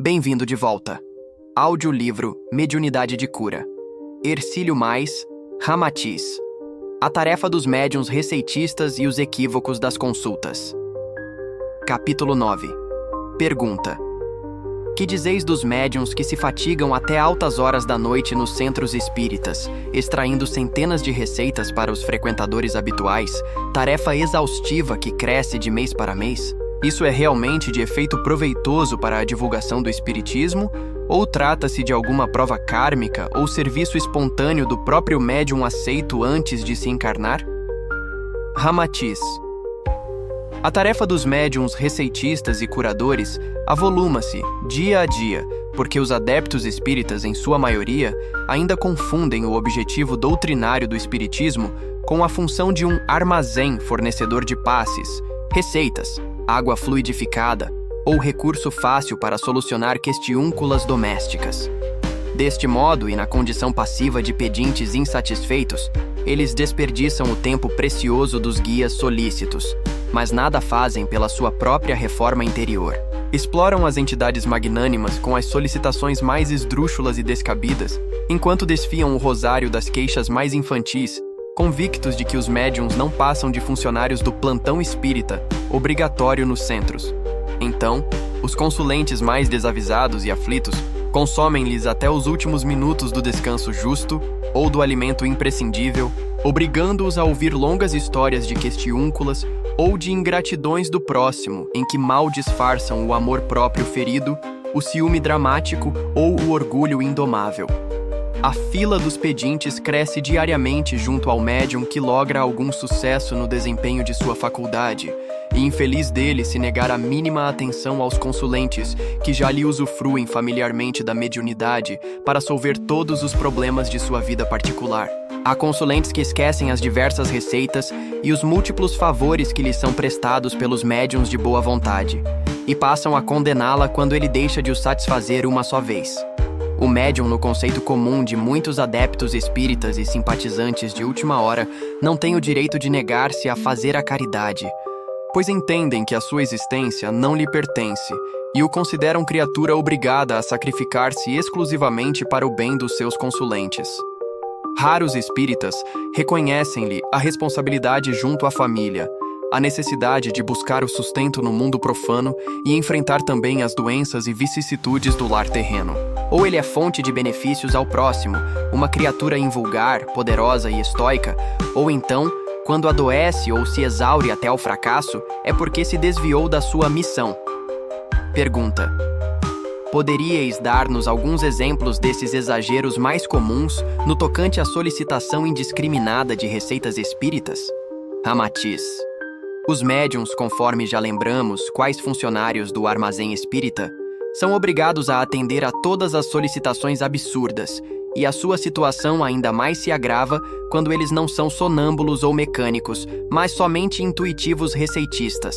Bem-vindo de volta. Audiolivro Mediunidade de Cura. Hercílio Mais, Ramatiz. A tarefa dos médiuns receitistas e os equívocos das consultas. Capítulo 9. Pergunta: que dizeis dos médiuns que se fatigam até altas horas da noite nos centros espíritas, extraindo centenas de receitas para os frequentadores habituais, tarefa exaustiva que cresce de mês para mês? Isso é realmente de efeito proveitoso para a divulgação do espiritismo, ou trata-se de alguma prova kármica ou serviço espontâneo do próprio médium aceito antes de se encarnar? Ramatiz. A tarefa dos médiuns receitistas e curadores avoluma-se dia a dia, porque os adeptos espíritas, em sua maioria, ainda confundem o objetivo doutrinário do espiritismo com a função de um armazém fornecedor de passes, receitas, água fluidificada ou recurso fácil para solucionar questiúnculas domésticas. Deste modo, e na condição passiva de pedintes insatisfeitos, eles desperdiçam o tempo precioso dos guias solícitos, mas nada fazem pela sua própria reforma interior. Exploram as entidades magnânimas com as solicitações mais esdrúxulas e descabidas, enquanto desfiam o rosário das queixas mais infantis, convictos de que os médiuns não passam de funcionários do plantão espírita, obrigatório nos centros. Então, os consulentes mais desavisados e aflitos consomem-lhes até os últimos minutos do descanso justo ou do alimento imprescindível, obrigando-os a ouvir longas histórias de questiúnculas ou de ingratidões do próximo, em que mal disfarçam o amor próprio ferido, o ciúme dramático ou o orgulho indomável. A fila dos pedintes cresce diariamente junto ao médium que logra algum sucesso no desempenho de sua faculdade, e infeliz dele se negar a mínima atenção aos consulentes que já lhe usufruem familiarmente da mediunidade para solver todos os problemas de sua vida particular. Há consulentes que esquecem as diversas receitas e os múltiplos favores que lhes são prestados pelos médiuns de boa vontade, e passam a condená-la quando ele deixa de os satisfazer uma só vez. O médium, no conceito comum de muitos adeptos espíritas e simpatizantes de última hora, não tem o direito de negar-se a fazer a caridade, pois entendem que a sua existência não lhe pertence e o consideram criatura obrigada a sacrificar-se exclusivamente para o bem dos seus consulentes. Raros espíritas reconhecem-lhe a responsabilidade junto à família, a necessidade de buscar o sustento no mundo profano e enfrentar também as doenças e vicissitudes do lar terreno. Ou ele é fonte de benefícios ao próximo, uma criatura invulgar, poderosa e estoica, ou então, quando adoece ou se exaure até ao fracasso, é porque se desviou da sua missão. Pergunta: poderíeis dar-nos alguns exemplos desses exageros mais comuns no tocante à solicitação indiscriminada de receitas espíritas? Ramatiz. Os médiuns, conforme já lembramos, quais funcionários do armazém espírita, são obrigados a atender a todas as solicitações absurdas, e a sua situação ainda mais se agrava quando eles não são sonâmbulos ou mecânicos, mas somente intuitivos receitistas.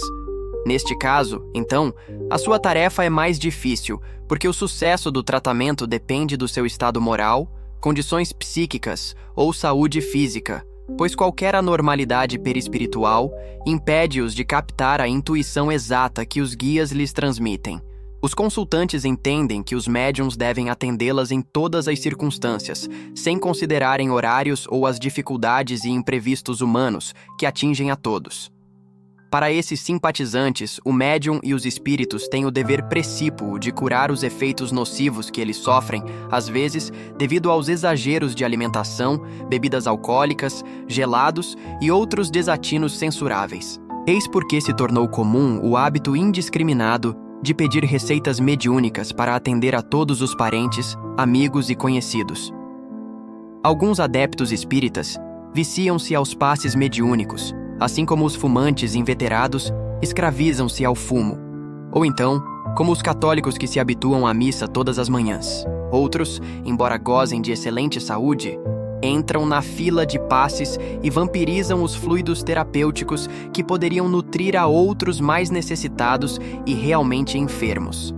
Neste caso, então, a sua tarefa é mais difícil, porque o sucesso do tratamento depende do seu estado moral, condições psíquicas ou saúde física, pois qualquer anormalidade perispiritual impede-os de captar a intuição exata que os guias lhes transmitem. Os consultantes entendem que os médiuns devem atendê-las em todas as circunstâncias, sem considerarem horários ou as dificuldades e imprevistos humanos que atingem a todos. Para esses simpatizantes, o médium e os espíritos têm o dever precípuo de curar os efeitos nocivos que eles sofrem, às vezes, devido aos exageros de alimentação, bebidas alcoólicas, gelados e outros desatinos censuráveis. Eis porque se tornou comum o hábito indiscriminado de pedir receitas mediúnicas para atender a todos os parentes, amigos e conhecidos. Alguns adeptos espíritas viciam-se aos passes mediúnicos, assim como os fumantes inveterados escravizam-se ao fumo. Ou então, como os católicos que se habituam à missa todas as manhãs. Outros, embora gozem de excelente saúde, entram na fila de passes e vampirizam os fluidos terapêuticos que poderiam nutrir a outros mais necessitados e realmente enfermos.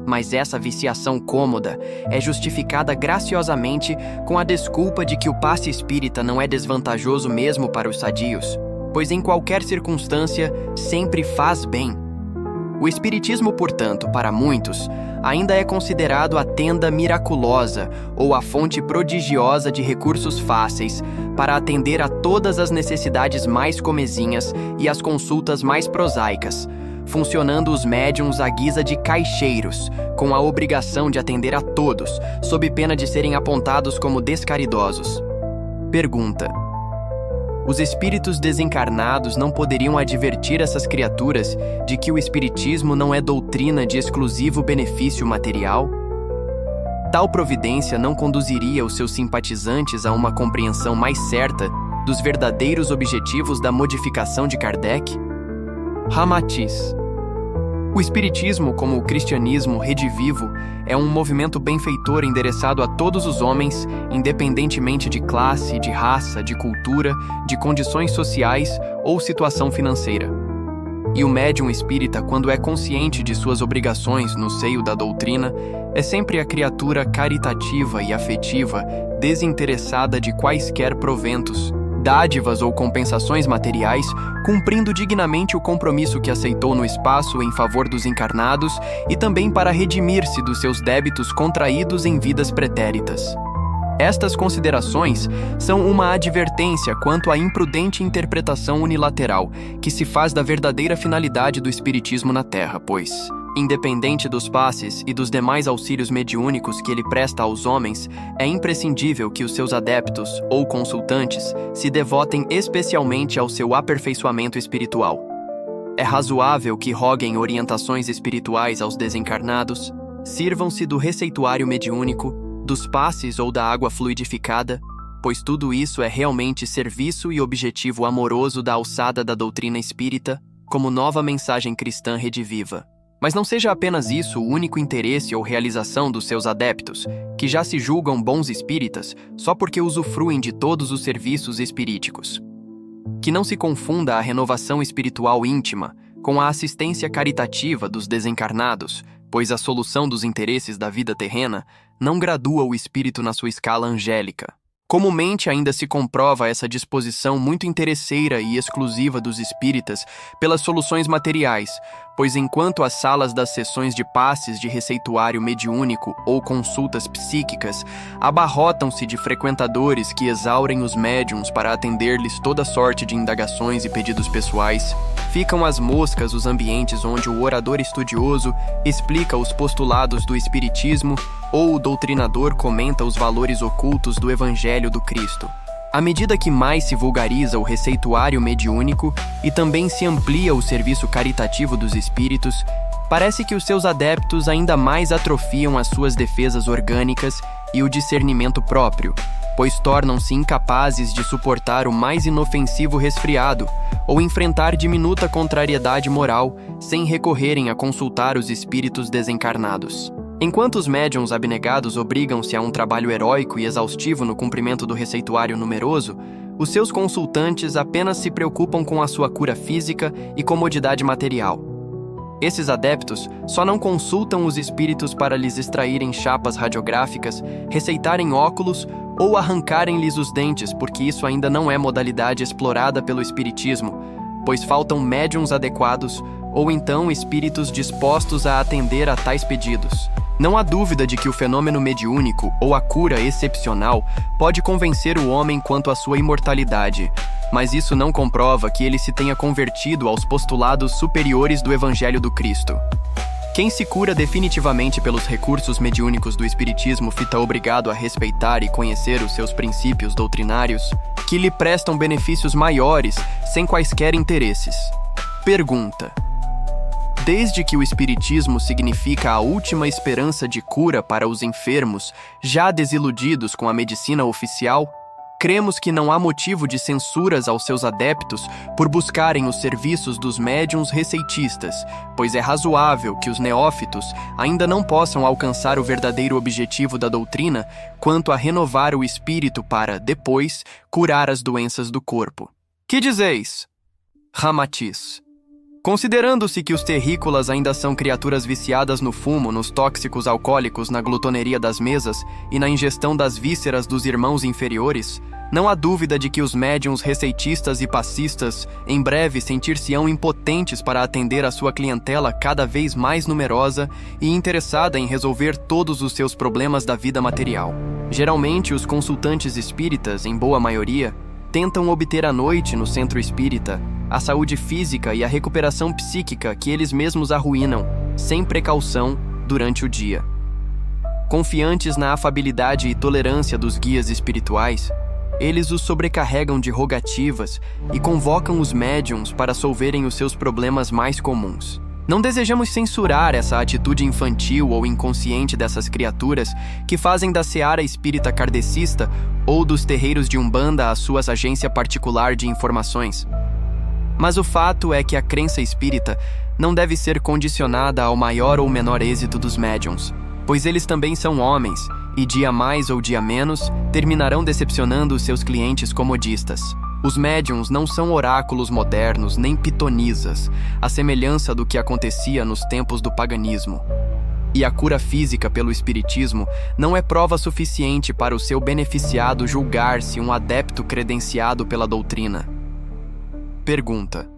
Mas essa viciação cômoda é justificada graciosamente com a desculpa de que o passe espírita não é desvantajoso mesmo para os sadios, pois em qualquer circunstância sempre faz bem. O espiritismo, portanto, para muitos, ainda é considerado a tenda miraculosa ou a fonte prodigiosa de recursos fáceis para atender a todas as necessidades mais comezinhas e as consultas mais prosaicas, funcionando os médiuns à guisa de caixeiros, com a obrigação de atender a todos, sob pena de serem apontados como descaridosos. Pergunta: os espíritos desencarnados não poderiam advertir essas criaturas de que o espiritismo não é doutrina de exclusivo benefício material? Tal providência não conduziria os seus simpatizantes a uma compreensão mais certa dos verdadeiros objetivos da modificação de Kardec? Ramatiz. O espiritismo, como o cristianismo redivivo, é um movimento benfeitor endereçado a todos os homens, independentemente de classe, de raça, de cultura, de condições sociais ou situação financeira. E o médium espírita, quando é consciente de suas obrigações no seio da doutrina, é sempre a criatura caritativa e afetiva, desinteressada de quaisquer proventos, dádivas ou compensações materiais, cumprindo dignamente o compromisso que aceitou no espaço em favor dos encarnados e também para redimir-se dos seus débitos contraídos em vidas pretéritas. Estas considerações são uma advertência quanto à imprudente interpretação unilateral que se faz da verdadeira finalidade do espiritismo na Terra, pois, independente dos passes e dos demais auxílios mediúnicos que ele presta aos homens, é imprescindível que os seus adeptos ou consultantes se devotem especialmente ao seu aperfeiçoamento espiritual. É razoável que roguem orientações espirituais aos desencarnados, sirvam-se do receituário mediúnico, dos passes ou da água fluidificada, pois tudo isso é realmente serviço e objetivo amoroso da alçada da doutrina espírita, como nova mensagem cristã rediviva. Mas não seja apenas isso o único interesse ou realização dos seus adeptos, que já se julgam bons espíritas só porque usufruem de todos os serviços espiríticos. Que não se confunda a renovação espiritual íntima com a assistência caritativa dos desencarnados, pois a solução dos interesses da vida terrena não gradua o espírito na sua escala angélica. Comumente ainda se comprova essa disposição muito interesseira e exclusiva dos espíritas pelas soluções materiais, pois enquanto as salas das sessões de passes de receituário mediúnico ou consultas psíquicas abarrotam-se de frequentadores que exaurem os médiuns para atender-lhes toda sorte de indagações e pedidos pessoais, ficam às moscas os ambientes onde o orador estudioso explica os postulados do espiritismo ou o doutrinador comenta os valores ocultos do Evangelho do Cristo. À medida que mais se vulgariza o receituário mediúnico e também se amplia o serviço caritativo dos espíritos, parece que os seus adeptos ainda mais atrofiam as suas defesas orgânicas e o discernimento próprio, pois tornam-se incapazes de suportar o mais inofensivo resfriado ou enfrentar diminuta contrariedade moral sem recorrerem a consultar os espíritos desencarnados. Enquanto os médiuns abnegados obrigam-se a um trabalho heróico e exaustivo no cumprimento do receituário numeroso, os seus consultantes apenas se preocupam com a sua cura física e comodidade material. Esses adeptos só não consultam os espíritos para lhes extraírem chapas radiográficas, receitarem óculos ou arrancarem-lhes os dentes, porque isso ainda não é modalidade explorada pelo espiritismo, pois faltam médiuns adequados ou então espíritos dispostos a atender a tais pedidos. Não há dúvida de que o fenômeno mediúnico ou a cura excepcional pode convencer o homem quanto à sua imortalidade, mas isso não comprova que ele se tenha convertido aos postulados superiores do Evangelho do Cristo. Quem se cura definitivamente pelos recursos mediúnicos do espiritismo fica obrigado a respeitar e conhecer os seus princípios doutrinários, que lhe prestam benefícios maiores sem quaisquer interesses. Pergunta: desde que o espiritismo significa a última esperança de cura para os enfermos, já desiludidos com a medicina oficial, cremos que não há motivo de censuras aos seus adeptos por buscarem os serviços dos médiuns receitistas, pois é razoável que os neófitos ainda não possam alcançar o verdadeiro objetivo da doutrina quanto a renovar o espírito para, depois, curar as doenças do corpo. Que dizeis? Ramatiz. Considerando-se que os terrícolas ainda são criaturas viciadas no fumo, nos tóxicos alcoólicos, na glutoneria das mesas e na ingestão das vísceras dos irmãos inferiores, Não há dúvida de que os médiuns receitistas e passistas em breve sentir-se-ão impotentes para atender a sua clientela cada vez mais numerosa e interessada em resolver todos os seus problemas da vida material. Geralmente, os consultantes espíritas, em boa maioria, tentam obter à noite no centro espírita a saúde física e a recuperação psíquica que eles mesmos arruinam, sem precaução, durante o dia. Confiantes na afabilidade e tolerância dos guias espirituais, eles os sobrecarregam de rogativas e convocam os médiuns para solverem os seus problemas mais comuns. Não desejamos censurar essa atitude infantil ou inconsciente dessas criaturas que fazem da seara espírita kardecista ou dos terreiros de Umbanda a sua agência particular de informações. Mas o fato é que a crença espírita não deve ser condicionada ao maior ou menor êxito dos médiuns, pois eles também são homens e, dia mais ou dia menos, terminarão decepcionando os seus clientes comodistas. Os médiuns não são oráculos modernos nem pitonisas, à semelhança do que acontecia nos tempos do paganismo. E a cura física pelo espiritismo não é prova suficiente para o seu beneficiado julgar-se um adepto credenciado pela doutrina. Pergunta: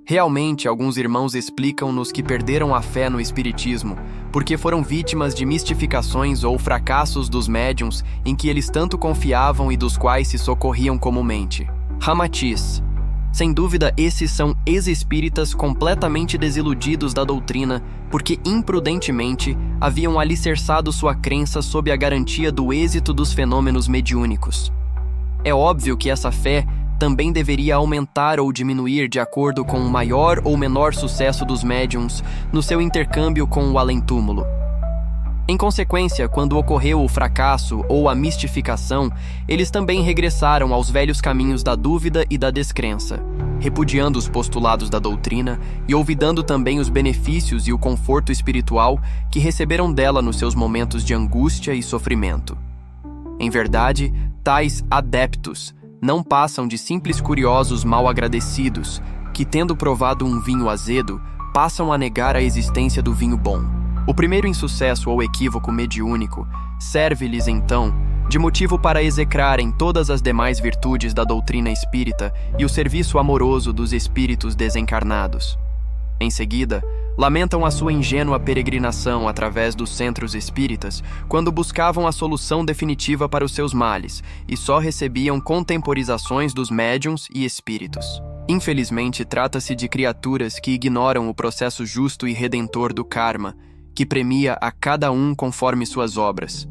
realmente alguns irmãos explicam-nos que perderam a fé no espiritismo porque foram vítimas de mistificações ou fracassos dos médiuns em que eles tanto confiavam e dos quais se socorriam comumente. Ramatiz: sem dúvida, esses são ex-espíritas completamente desiludidos da doutrina porque imprudentemente haviam alicerçado sua crença sob a garantia do êxito dos fenômenos mediúnicos. É óbvio que essa fé também deveria aumentar ou diminuir de acordo com o maior ou menor sucesso dos médiuns no seu intercâmbio com o além-túmulo. Em consequência, quando ocorreu o fracasso ou a mistificação, eles também regressaram aos velhos caminhos da dúvida e da descrença, repudiando os postulados da doutrina e olvidando também os benefícios e o conforto espiritual que receberam dela nos seus momentos de angústia e sofrimento. Em verdade, tais adeptos não passam de simples curiosos mal agradecidos que, tendo provado um vinho azedo, passam a negar a existência do vinho bom. O primeiro insucesso ou equívoco mediúnico serve-lhes, então, de motivo para execrarem todas as demais virtudes da doutrina espírita e o serviço amoroso dos espíritos desencarnados. Em seguida, lamentam a sua ingênua peregrinação através dos centros espíritas quando buscavam a solução definitiva para os seus males e só recebiam contemporizações dos médiuns e espíritos. Infelizmente, trata-se de criaturas que ignoram o processo justo e redentor do karma, que premia a cada um conforme suas obras.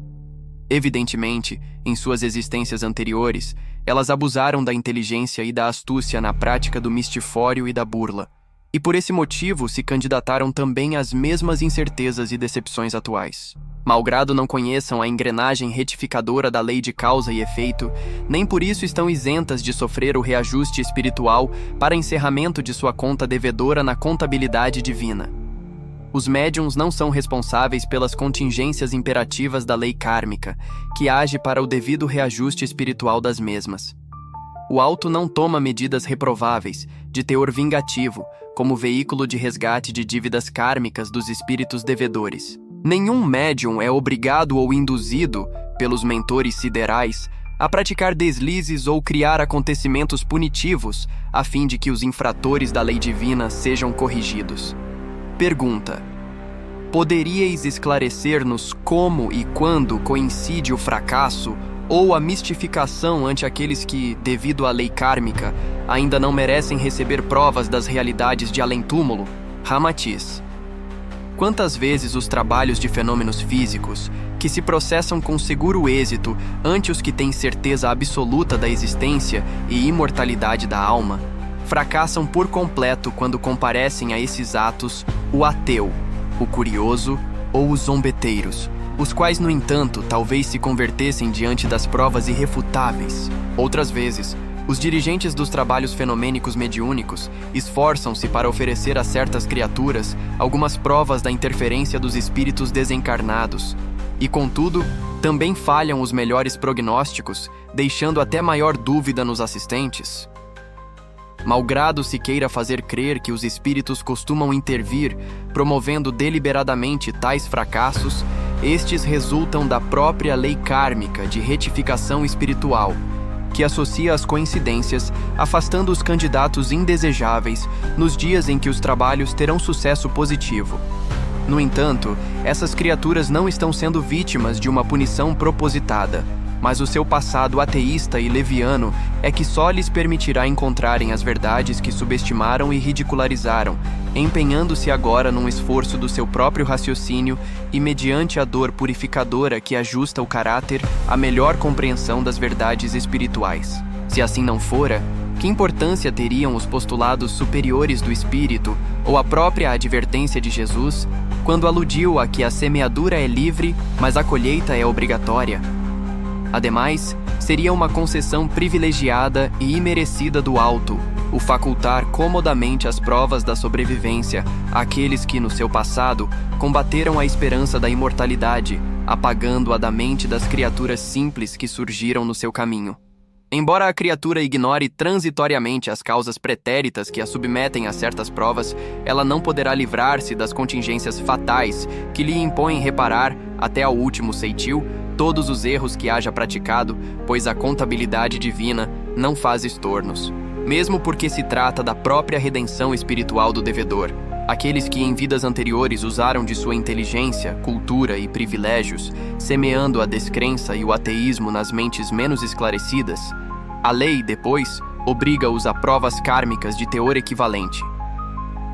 Evidentemente, em suas existências anteriores, elas abusaram da inteligência e da astúcia na prática do mistifório e da burla, e por esse motivo se candidataram também às mesmas incertezas e decepções atuais. Malgrado não conheçam a engrenagem retificadora da lei de causa e efeito, nem por isso estão isentas de sofrer o reajuste espiritual para encerramento de sua conta devedora na contabilidade divina. Os médiuns não são responsáveis pelas contingências imperativas da lei kármica, que age para o devido reajuste espiritual das mesmas. O alto não toma medidas reprováveis, de teor vingativo, como veículo de resgate de dívidas kármicas dos espíritos devedores. Nenhum médium é obrigado ou induzido, pelos mentores siderais, a praticar deslizes ou criar acontecimentos punitivos, a fim de que os infratores da lei divina sejam corrigidos. Pergunta: poderíeis esclarecer-nos como e quando coincide o fracasso ou a mistificação ante aqueles que, devido à lei kármica, ainda não merecem receber provas das realidades de além-túmulo? Ramatiz: quantas vezes os trabalhos de fenômenos físicos, que se processam com seguro êxito ante os que têm certeza absoluta da existência e imortalidade da alma, fracassam por completo quando comparecem a esses atos o ateu, o curioso ou os zombeteiros, os quais, no entanto, talvez se convertessem diante das provas irrefutáveis. Outras vezes, os dirigentes dos trabalhos fenomênicos mediúnicos esforçam-se para oferecer a certas criaturas algumas provas da interferência dos espíritos desencarnados, e, contudo, também falham os melhores prognósticos, deixando até maior dúvida nos assistentes. Malgrado se queira fazer crer que os espíritos costumam intervir, promovendo deliberadamente tais fracassos, estes resultam da própria lei kármica de retificação espiritual, que associa as coincidências, afastando os candidatos indesejáveis nos dias em que os trabalhos terão sucesso positivo. No entanto, essas criaturas não estão sendo vítimas de uma punição propositada, mas o seu passado ateísta e leviano é que só lhes permitirá encontrarem as verdades que subestimaram e ridicularizaram, empenhando-se agora num esforço do seu próprio raciocínio e mediante a dor purificadora que ajusta o caráter à melhor compreensão das verdades espirituais. Se assim não fora, que importância teriam os postulados superiores do Espírito ou a própria advertência de Jesus, quando aludiu a que a semeadura é livre, mas a colheita é obrigatória? Ademais, seria uma concessão privilegiada e imerecida do alto, o facultar comodamente as provas da sobrevivência àqueles que, no seu passado, combateram a esperança da imortalidade, apagando-a da mente das criaturas simples que surgiram no seu caminho. Embora a criatura ignore transitoriamente as causas pretéritas que a submetem a certas provas, ela não poderá livrar-se das contingências fatais que lhe impõem reparar, até ao último ceitil, todos os erros que haja praticado, pois a contabilidade divina não faz estornos. Mesmo porque se trata da própria redenção espiritual do devedor, aqueles que em vidas anteriores usaram de sua inteligência, cultura e privilégios, semeando a descrença e o ateísmo nas mentes menos esclarecidas, a lei, depois, obriga-os a provas kármicas de teor equivalente.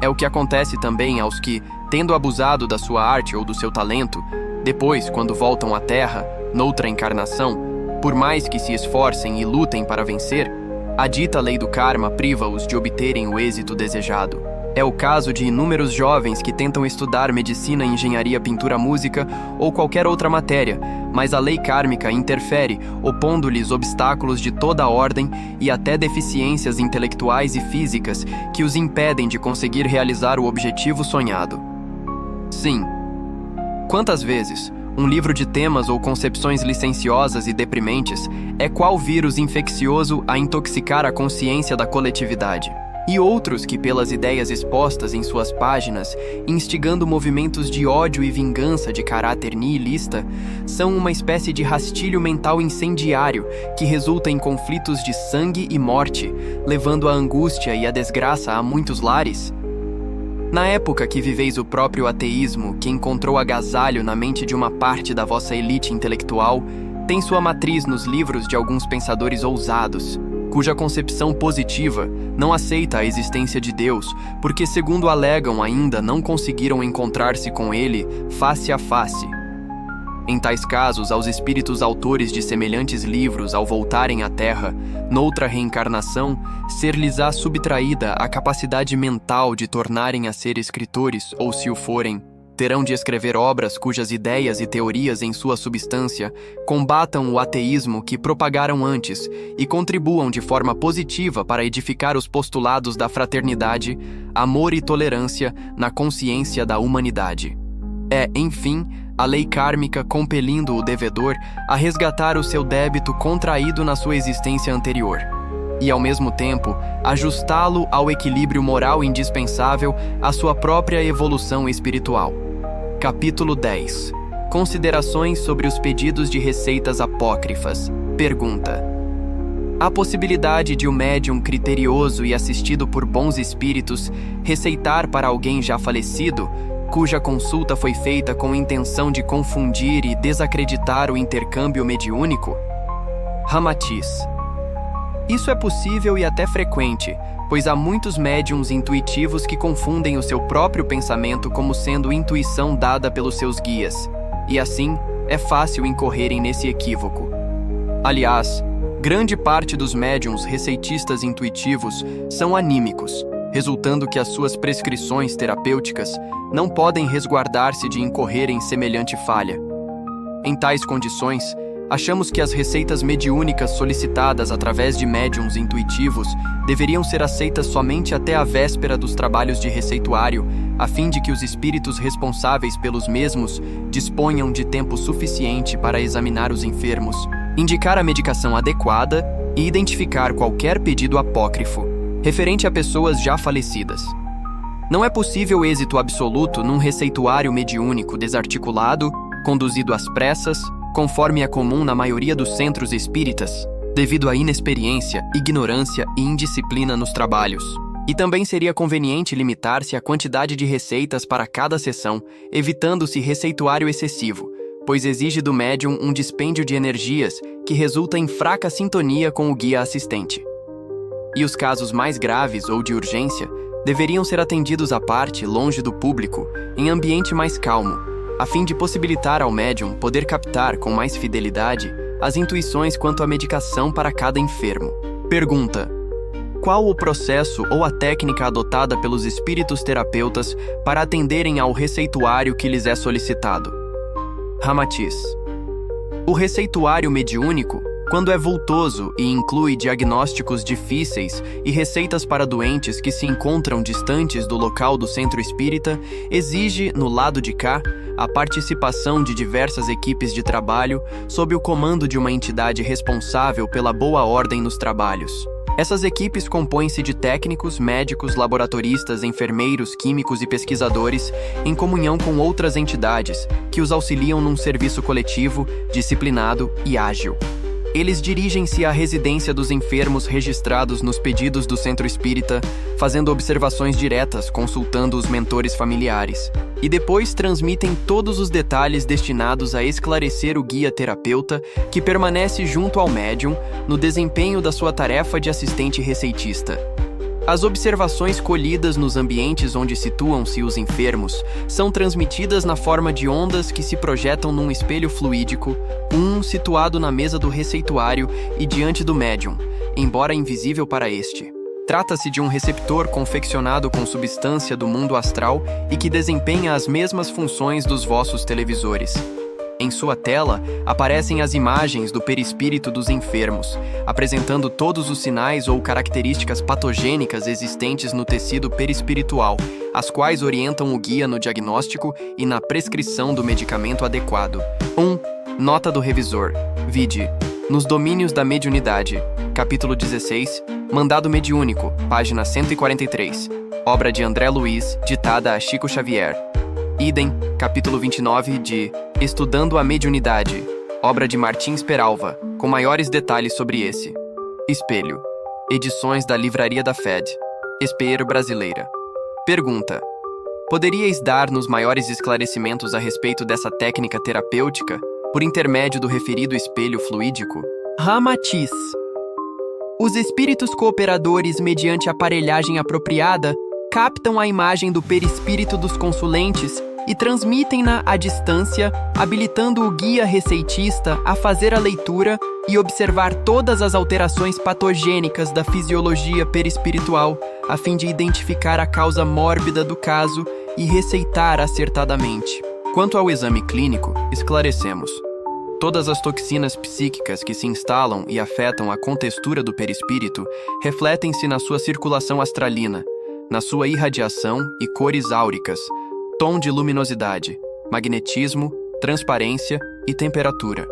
É o que acontece também aos que, tendo abusado da sua arte ou do seu talento, depois, quando voltam à Terra, noutra encarnação, por mais que se esforcem e lutem para vencer, a dita lei do karma priva-os de obterem o êxito desejado. É o caso de inúmeros jovens que tentam estudar medicina, engenharia, pintura, música ou qualquer outra matéria, mas a lei kármica interfere, opondo-lhes obstáculos de toda a ordem e até deficiências intelectuais e físicas que os impedem de conseguir realizar o objetivo sonhado. Sim. Quantas vezes um livro de temas ou concepções licenciosas e deprimentes é qual vírus infeccioso a intoxicar a consciência da coletividade? E outros que, pelas ideias expostas em suas páginas, instigando movimentos de ódio e vingança de caráter nihilista, são uma espécie de rastilho mental incendiário que resulta em conflitos de sangue e morte, levando à angústia e à desgraça a muitos lares? Na época que viveis o próprio ateísmo, que encontrou agasalho na mente de uma parte da vossa elite intelectual, tem sua matriz nos livros de alguns pensadores ousados, cuja concepção positiva não aceita a existência de Deus, porque, segundo alegam, ainda não conseguiram encontrar-se com ele face a face. Em tais casos, aos espíritos autores de semelhantes livros, ao voltarem à Terra, noutra reencarnação, ser-lhes-á subtraída a capacidade mental de tornarem a ser escritores, ou se o forem, terão de escrever obras cujas ideias e teorias em sua substância combatam o ateísmo que propagaram antes e contribuam de forma positiva para edificar os postulados da fraternidade, amor e tolerância na consciência da humanidade. É, enfim, a lei kármica compelindo o devedor a resgatar o seu débito contraído na sua existência anterior, e, ao mesmo tempo, ajustá-lo ao equilíbrio moral indispensável à sua própria evolução espiritual. Capítulo 10. Considerações sobre os pedidos de receitas apócrifas. Pergunta: há possibilidade de o médium criterioso e assistido por bons espíritos receitar para alguém já falecido, cuja consulta foi feita com intenção de confundir e desacreditar o intercâmbio mediúnico? Ramatiz: isso é possível e até frequente, pois há muitos médiuns intuitivos que confundem o seu próprio pensamento como sendo intuição dada pelos seus guias, e assim é fácil incorrerem nesse equívoco. Aliás, grande parte dos médiuns receitistas intuitivos são anímicos, resultando que as suas prescrições terapêuticas não podem resguardar-se de incorrer em semelhante falha. Em tais condições, achamos que as receitas mediúnicas solicitadas através de médiuns intuitivos deveriam ser aceitas somente até a véspera dos trabalhos de receituário, a fim de que os espíritos responsáveis pelos mesmos disponham de tempo suficiente para examinar os enfermos, indicar a medicação adequada e identificar qualquer pedido apócrifo, referente a pessoas já falecidas. Não é possível êxito absoluto num receituário mediúnico desarticulado, conduzido às pressas, conforme é comum na maioria dos centros espíritas, devido à inexperiência, ignorância e indisciplina nos trabalhos. E também seria conveniente limitar-se à quantidade de receitas para cada sessão, evitando-se receituário excessivo, pois exige do médium um dispêndio de energias que resulta em fraca sintonia com o guia assistente. E os casos mais graves ou de urgência deveriam ser atendidos à parte, longe do público, em ambiente mais calmo, a fim de possibilitar ao médium poder captar com mais fidelidade as intuições quanto à medicação para cada enfermo. Pergunta: qual o processo ou a técnica adotada pelos espíritos terapeutas para atenderem ao receituário que lhes é solicitado? Ramatiz: o receituário mediúnico, quando é vultoso e inclui diagnósticos difíceis e receitas para doentes que se encontram distantes do local do centro espírita, exige, no lado de cá, a participação de diversas equipes de trabalho sob o comando de uma entidade responsável pela boa ordem nos trabalhos. Essas equipes compõem-se de técnicos, médicos, laboratoristas, enfermeiros, químicos e pesquisadores, em comunhão com outras entidades, que os auxiliam num serviço coletivo, disciplinado e ágil. Eles dirigem-se à residência dos enfermos registrados nos pedidos do centro espírita, fazendo observações diretas, consultando os mentores familiares, e depois transmitem todos os detalhes destinados a esclarecer o guia terapeuta, que permanece junto ao médium no desempenho da sua tarefa de assistente receitista. As observações colhidas nos ambientes onde situam-se os enfermos são transmitidas na forma de ondas que se projetam num espelho fluídico, situado na mesa do receituário e diante do médium, embora invisível para este. Trata-se de um receptor confeccionado com substância do mundo astral e que desempenha as mesmas funções dos vossos televisores. Em sua tela, aparecem as imagens do perispírito dos enfermos, apresentando todos os sinais ou características patogênicas existentes no tecido perispiritual, as quais orientam o guia no diagnóstico e na prescrição do medicamento adequado. 1. Nota do revisor. Vide: Nos Domínios da Mediunidade, capítulo 16, Mandado Mediúnico, página 143, obra de André Luiz, ditada a Chico Xavier. Idem, capítulo 29 de Estudando a Mediunidade, obra de Martins Peralva, com maiores detalhes sobre esse. Espelho. Edições da Livraria da FED. Espelho Brasileira. Pergunta: poderíeis dar-nos maiores esclarecimentos a respeito dessa técnica terapêutica, por intermédio do referido espelho fluídico? Ramatiz: os espíritos cooperadores, mediante aparelhagem apropriada, captam a imagem do perispírito dos consulentes e transmitem-na à distância, habilitando o guia receitista a fazer a leitura e observar todas as alterações patogênicas da fisiologia perispiritual, a fim de identificar a causa mórbida do caso e receitar acertadamente. Quanto ao exame clínico, esclarecemos: todas as toxinas psíquicas que se instalam e afetam a contextura do perispírito refletem-se na sua circulação astralina, na sua irradiação e cores áuricas, tom de luminosidade, magnetismo, transparência e temperatura.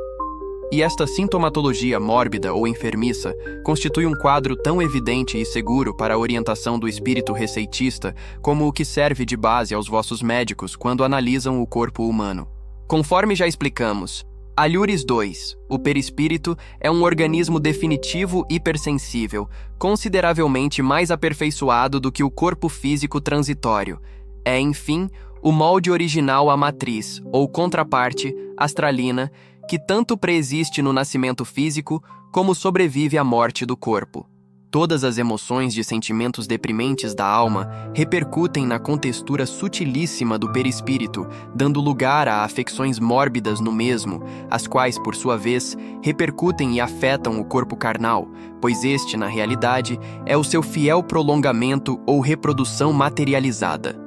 E esta sintomatologia mórbida ou enfermiça constitui um quadro tão evidente e seguro para a orientação do espírito receitista como o que serve de base aos vossos médicos quando analisam o corpo humano. Conforme já explicamos, Alhures 2, o perispírito é um organismo definitivo hipersensível, consideravelmente mais aperfeiçoado do que o corpo físico transitório. É, enfim, o molde original à matriz, ou contraparte, astralina, que tanto preexiste no nascimento físico, como sobrevive à morte do corpo. Todas as emoções de sentimentos deprimentes da alma repercutem na contextura sutilíssima do perispírito, dando lugar a afecções mórbidas no mesmo, as quais, por sua vez, repercutem e afetam o corpo carnal, pois este, na realidade, é o seu fiel prolongamento ou reprodução materializada.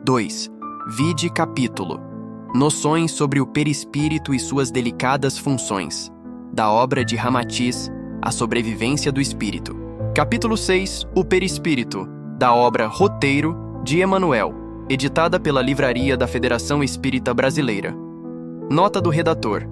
2. Vide capítulo Noções sobre o perispírito e suas delicadas funções, da obra de Ramatiz, A Sobrevivência do Espírito. Capítulo 6, O Perispírito, da obra Roteiro, de Emanuel, editada pela Livraria da Federação Espírita Brasileira. Nota do redator: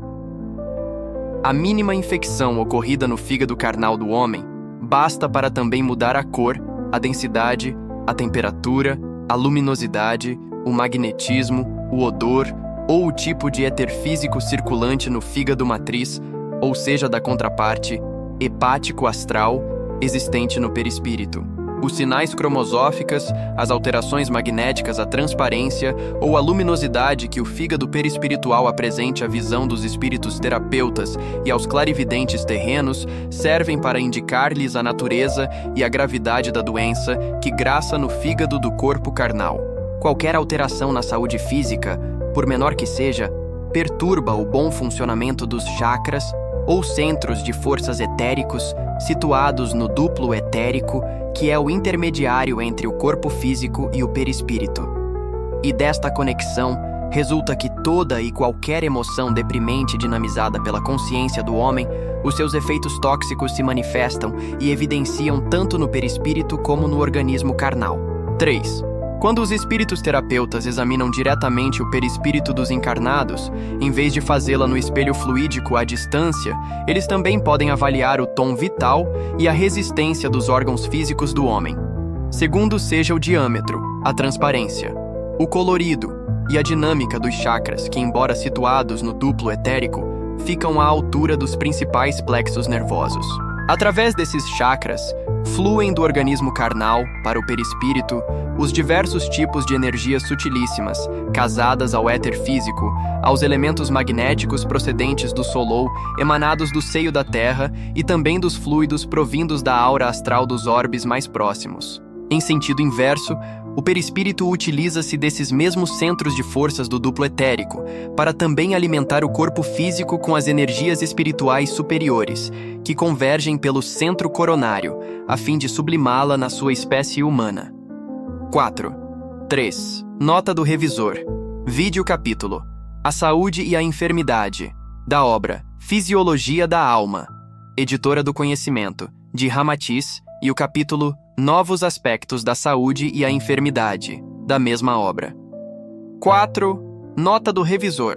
a mínima infecção ocorrida no fígado carnal do homem basta para também mudar a cor, a densidade, a temperatura, a luminosidade, o magnetismo, o odor ou o tipo de éter físico circulante no fígado matriz, ou seja, da contraparte, hepático astral existente no perispírito. Os sinais cromosóficas, as alterações magnéticas, a transparência ou a luminosidade que o fígado perispiritual apresente à visão dos espíritos terapeutas e aos clarividentes terrenos servem para indicar-lhes a natureza e a gravidade da doença que graça no fígado do corpo carnal. Qualquer alteração na saúde física, por menor que seja, perturba o bom funcionamento dos chakras ou centros de forças etéricos situados no duplo etérico, que é o intermediário entre o corpo físico e o perispírito. E desta conexão, resulta que toda e qualquer emoção deprimente dinamizada pela consciência do homem, os seus efeitos tóxicos se manifestam e evidenciam tanto no perispírito como no organismo carnal. 3. Quando os espíritos terapeutas examinam diretamente o perispírito dos encarnados, em vez de fazê-la no espelho fluídico à distância, eles também podem avaliar o tom vital e a resistência dos órgãos físicos do homem. Segundo seja o diâmetro, a transparência, o colorido e a dinâmica dos chakras que, embora situados no duplo etérico, ficam à altura dos principais plexos nervosos. Através desses chakras, fluem do organismo carnal para o perispírito os diversos tipos de energias sutilíssimas, casadas ao éter físico, aos elementos magnéticos procedentes do solou, emanados do seio da Terra e também dos fluidos provindos da aura astral dos orbes mais próximos. Em sentido inverso, o perispírito utiliza-se desses mesmos centros de forças do duplo etérico para também alimentar o corpo físico com as energias espirituais superiores, que convergem pelo centro coronário, a fim de sublimá-la na sua espécie humana. 4. 3. Nota do revisor. Vide o capítulo A Saúde e a Enfermidade, da obra Fisiologia da Alma, Editora do Conhecimento, de Ramatiz, e o capítulo Novos Aspectos da Saúde e a Enfermidade, da mesma obra. 4. Nota do revisor.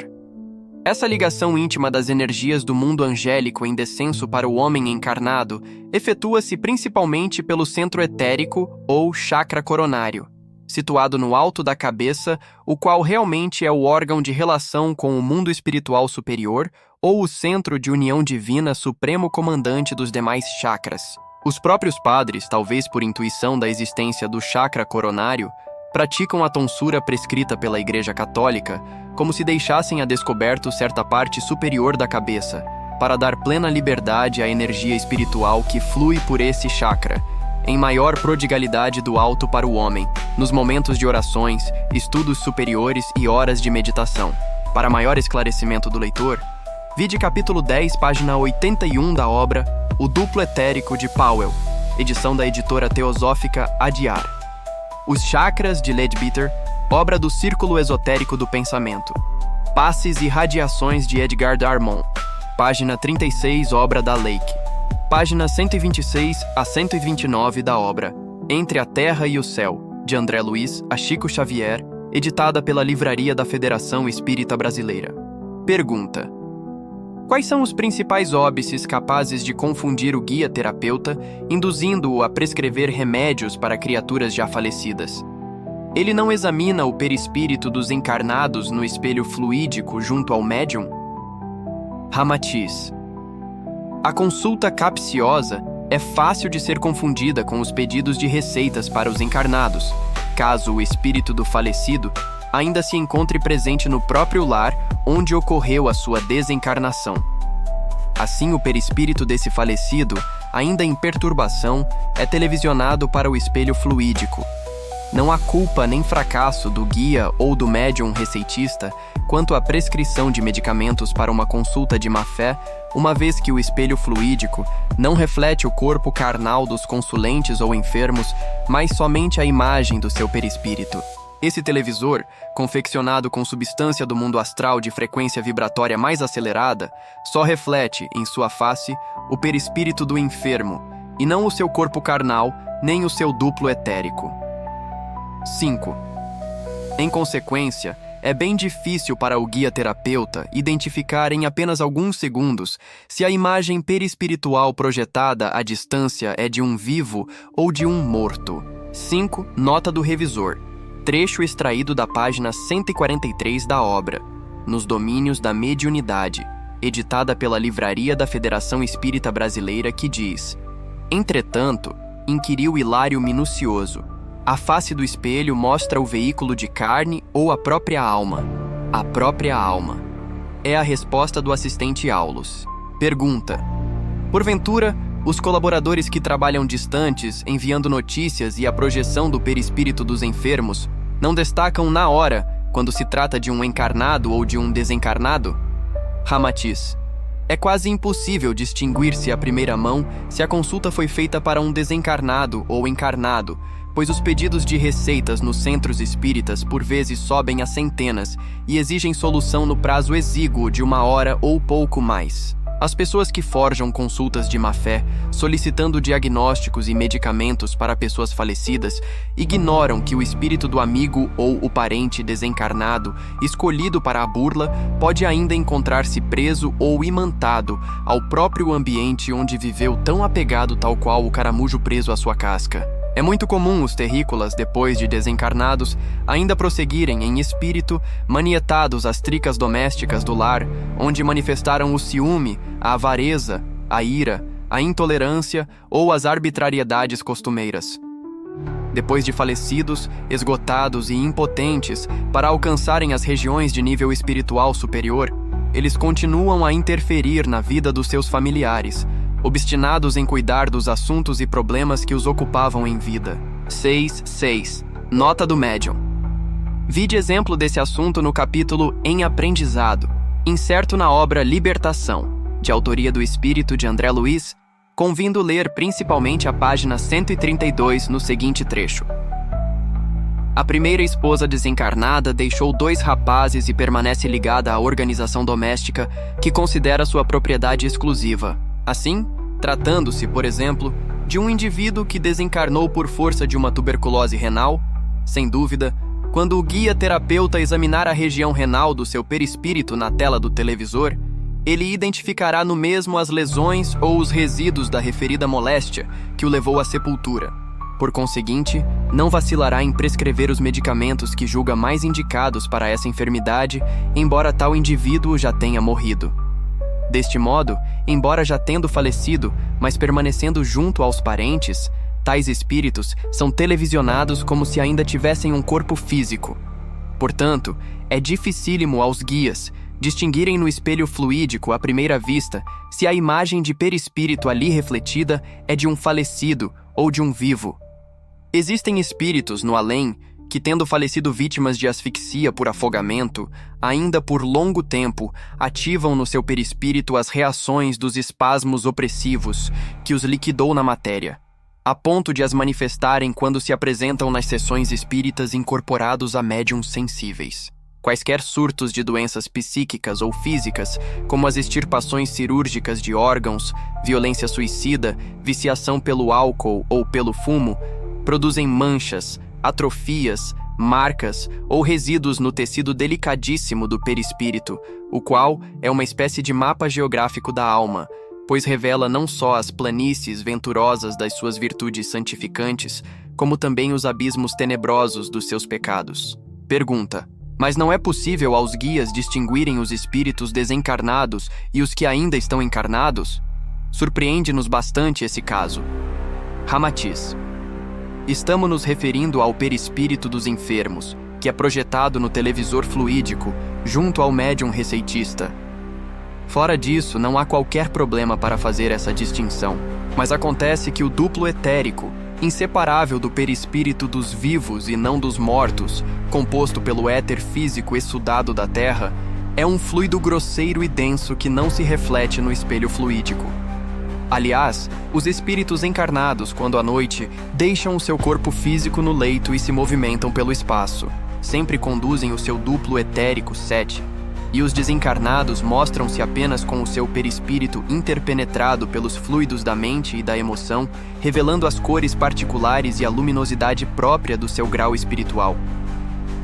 Essa ligação íntima das energias do mundo angélico em descenso para o homem encarnado efetua-se principalmente pelo centro etérico ou chakra coronário, situado no alto da cabeça, o qual realmente é o órgão de relação com o mundo espiritual superior ou o centro de união divina supremo comandante dos demais chakras. Os próprios padres, talvez por intuição da existência do chakra coronário, praticam a tonsura prescrita pela Igreja Católica, como se deixassem a descoberto certa parte superior da cabeça, para dar plena liberdade à energia espiritual que flui por esse chakra, em maior prodigalidade do alto para o homem, nos momentos de orações, estudos superiores e horas de meditação. Para maior esclarecimento do leitor, vide capítulo 10, página 81 da obra O Duplo Etérico de Powell, edição da editora teosófica Adyar. Os Chakras de Leadbeater, obra do Círculo Esotérico do Pensamento. Passes e Radiações de Edgar Darmon, página 36, obra da Lake. Página 126 a 129 da obra Entre a Terra e o Céu, de André Luiz a Chico Xavier, editada pela Livraria da Federação Espírita Brasileira. Pergunta: quais são os principais óbices capazes de confundir o guia terapeuta, induzindo-o a prescrever remédios para criaturas já falecidas? Ele não examina o perispírito dos encarnados no espelho fluídico junto ao médium? Ramatiz. A consulta capciosa é fácil de ser confundida com os pedidos de receitas para os encarnados, caso o espírito do falecido ainda se encontre presente no próprio lar onde ocorreu a sua desencarnação. Assim, o perispírito desse falecido, ainda em perturbação, é televisionado para o espelho fluídico. Não há culpa nem fracasso do guia ou do médium receitista quanto à prescrição de medicamentos para uma consulta de má-fé, uma vez que o espelho fluídico não reflete o corpo carnal dos consulentes ou enfermos, mas somente a imagem do seu perispírito. Esse televisor, confeccionado com substância do mundo astral de frequência vibratória mais acelerada, só reflete, em sua face, o perispírito do enfermo, e não o seu corpo carnal, nem o seu duplo etérico. 5. Em consequência, é bem difícil para o guia terapeuta identificar em apenas alguns segundos se a imagem perispiritual projetada à distância é de um vivo ou de um morto. 5. Nota do revisor. Trecho extraído da página 143 da obra, Nos Domínios da Mediunidade, editada pela Livraria da Federação Espírita Brasileira, que diz: entretanto, inquiriu Hilário minucioso, a face do espelho mostra o veículo de carne ou a própria alma? A própria alma. É a resposta do assistente Aulus. Pergunta: porventura, os colaboradores que trabalham distantes, enviando notícias e a projeção do perispírito dos enfermos, não destacam na hora, quando se trata de um encarnado ou de um desencarnado? Ramatiz: é quase impossível distinguir-se à primeira mão se a consulta foi feita para um desencarnado ou encarnado, pois os pedidos de receitas nos centros espíritas por vezes sobem a centenas e exigem solução no prazo exíguo de 1 hora ou pouco mais. As pessoas que forjam consultas de má-fé, solicitando diagnósticos e medicamentos para pessoas falecidas, ignoram que o espírito do amigo ou o parente desencarnado, escolhido para a burla, pode ainda encontrar-se preso ou imantado ao próprio ambiente onde viveu tão apegado tal qual o caramujo preso à sua casca. É muito comum os terrícolas, depois de desencarnados, ainda prosseguirem em espírito, manietados às tricas domésticas do lar, onde manifestaram o ciúme, a avareza, a ira, a intolerância ou as arbitrariedades costumeiras. Depois de falecidos, esgotados e impotentes para alcançarem as regiões de nível espiritual superior, eles continuam a interferir na vida dos seus familiares, obstinados em cuidar dos assuntos e problemas que os ocupavam em vida. 6.6. Nota do médium. Vide exemplo desse assunto no capítulo Em Aprendizado, incerto na obra Libertação, de autoria do espírito de André Luiz, convindo ler principalmente a página 132 no seguinte trecho. A primeira esposa desencarnada deixou 2 rapazes e permanece ligada à organização doméstica que considera sua propriedade exclusiva. Assim, tratando-se, por exemplo, de um indivíduo que desencarnou por força de uma tuberculose renal, sem dúvida, quando o guia terapeuta examinar a região renal do seu perispírito na tela do televisor, ele identificará no mesmo as lesões ou os resíduos da referida moléstia que o levou à sepultura. Por conseguinte, não vacilará em prescrever os medicamentos que julga mais indicados para essa enfermidade, embora tal indivíduo já tenha morrido. Deste modo, embora já tendo falecido, mas permanecendo junto aos parentes, tais espíritos são televisionados como se ainda tivessem um corpo físico. Portanto, é dificílimo aos guias distinguirem no espelho fluídico à primeira vista se a imagem de perispírito ali refletida é de um falecido ou de um vivo. Existem espíritos no além que, tendo falecido vítimas de asfixia por afogamento, ainda por longo tempo ativam no seu perispírito as reações dos espasmos opressivos que os liquidou na matéria, a ponto de as manifestarem quando se apresentam nas sessões espíritas incorporados a médiuns sensíveis. Quaisquer surtos de doenças psíquicas ou físicas, como as extirpações cirúrgicas de órgãos, violência suicida, viciação pelo álcool ou pelo fumo, produzem manchas, atrofias, marcas ou resíduos no tecido delicadíssimo do perispírito, o qual é uma espécie de mapa geográfico da alma, pois revela não só as planícies venturosas das suas virtudes santificantes, como também os abismos tenebrosos dos seus pecados. Pergunta: mas não é possível aos guias distinguirem os espíritos desencarnados e os que ainda estão encarnados? Surpreende-nos bastante esse caso. Ramatiz: estamos nos referindo ao perispírito dos enfermos, que é projetado no televisor fluídico, junto ao médium receitista. Fora disso, não há qualquer problema para fazer essa distinção, mas acontece que o duplo etérico, inseparável do perispírito dos vivos e não dos mortos, composto pelo éter físico exsudado da terra, é um fluido grosseiro e denso que não se reflete no espelho fluídico. Aliás, os espíritos encarnados, quando à noite, deixam o seu corpo físico no leito e se movimentam pelo espaço. Sempre conduzem o seu duplo etérico 7, e os desencarnados mostram-se apenas com o seu perispírito interpenetrado pelos fluidos da mente e da emoção, revelando as cores particulares e a luminosidade própria do seu grau espiritual.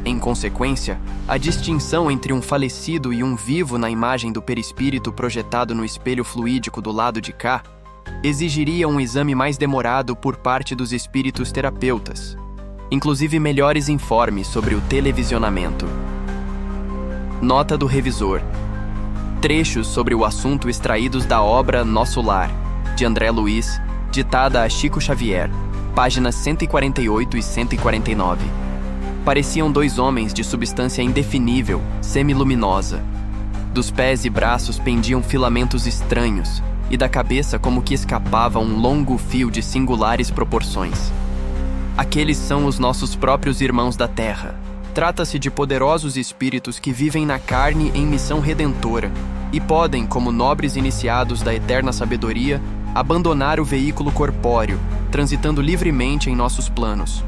Em consequência, a distinção entre um falecido e um vivo na imagem do perispírito projetado no espelho fluídico do lado de cá exigiria um exame mais demorado por parte dos espíritos terapeutas, inclusive melhores informes sobre o televisionamento. Nota do revisor. Trechos sobre o assunto extraídos da obra Nosso Lar, de André Luiz, ditada a Chico Xavier, páginas 148 e 149. Pareciam dois homens de substância indefinível, semiluminosa. Dos pés e braços pendiam filamentos estranhos, e da cabeça como que escapava um longo fio de singulares proporções. Aqueles são os nossos próprios irmãos da Terra. Trata-se de poderosos espíritos que vivem na carne em missão redentora e podem, como nobres iniciados da eterna sabedoria, abandonar o veículo corpóreo, transitando livremente em nossos planos.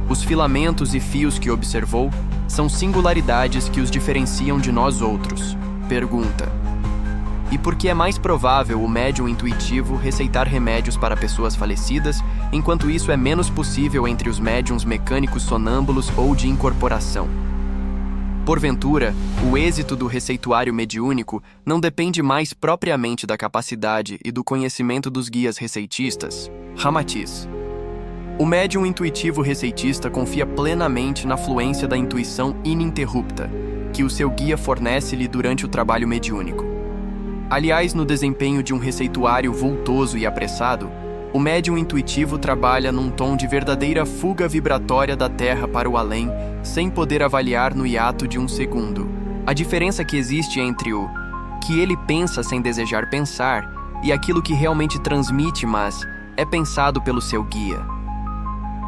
Os filamentos e fios que observou são singularidades que os diferenciam de nós outros. Pergunta: e por que é mais provável o médium intuitivo receitar remédios para pessoas falecidas, enquanto isso é menos possível entre os médiums mecânicos sonâmbulos ou de incorporação? Porventura, o êxito do receituário mediúnico não depende mais propriamente da capacidade e do conhecimento dos guias receitistas? Ramatiz. O médium intuitivo receitista confia plenamente na fluência da intuição ininterrupta, que o seu guia fornece-lhe durante o trabalho mediúnico. Aliás, no desempenho de um receituário vultoso e apressado, o médium intuitivo trabalha num tom de verdadeira fuga vibratória da Terra para o além, sem poder avaliar no hiato de um segundo a diferença que existe entre o que ele pensa sem desejar pensar e aquilo que realmente transmite, mas é pensado pelo seu guia.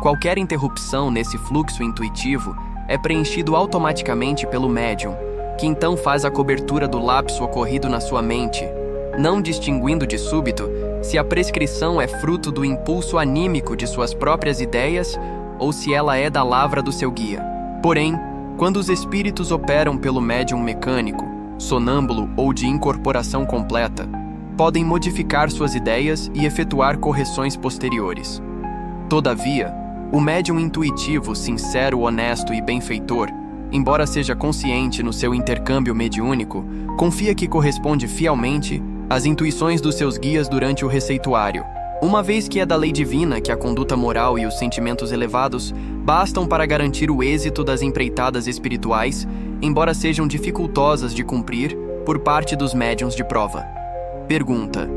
Qualquer interrupção nesse fluxo intuitivo é preenchido automaticamente pelo médium, que então faz a cobertura do lapso ocorrido na sua mente, não distinguindo de súbito se a prescrição é fruto do impulso anímico de suas próprias ideias ou se ela é da lavra do seu guia. Porém, quando os espíritos operam pelo médium mecânico, sonâmbulo ou de incorporação completa, podem modificar suas ideias e efetuar correções posteriores. Todavia, o médium intuitivo, sincero, honesto e benfeitor, embora seja consciente no seu intercâmbio mediúnico, confia que corresponde fielmente às intuições dos seus guias durante o receituário, uma vez que é da lei divina que a conduta moral e os sentimentos elevados bastam para garantir o êxito das empreitadas espirituais, embora sejam dificultosas de cumprir por parte dos médiuns de prova. Pergunta: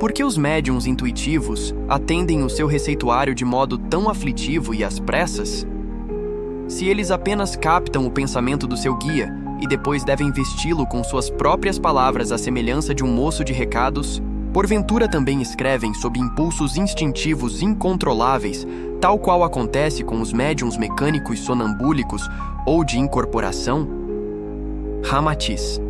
por que os médiuns intuitivos atendem o seu receituário de modo tão aflitivo e às pressas? Se eles apenas captam o pensamento do seu guia e depois devem vesti-lo com suas próprias palavras à semelhança de um moço de recados, porventura também escrevem sob impulsos instintivos incontroláveis, tal qual acontece com os médiuns mecânicos sonambúlicos ou de incorporação? Ramatiz.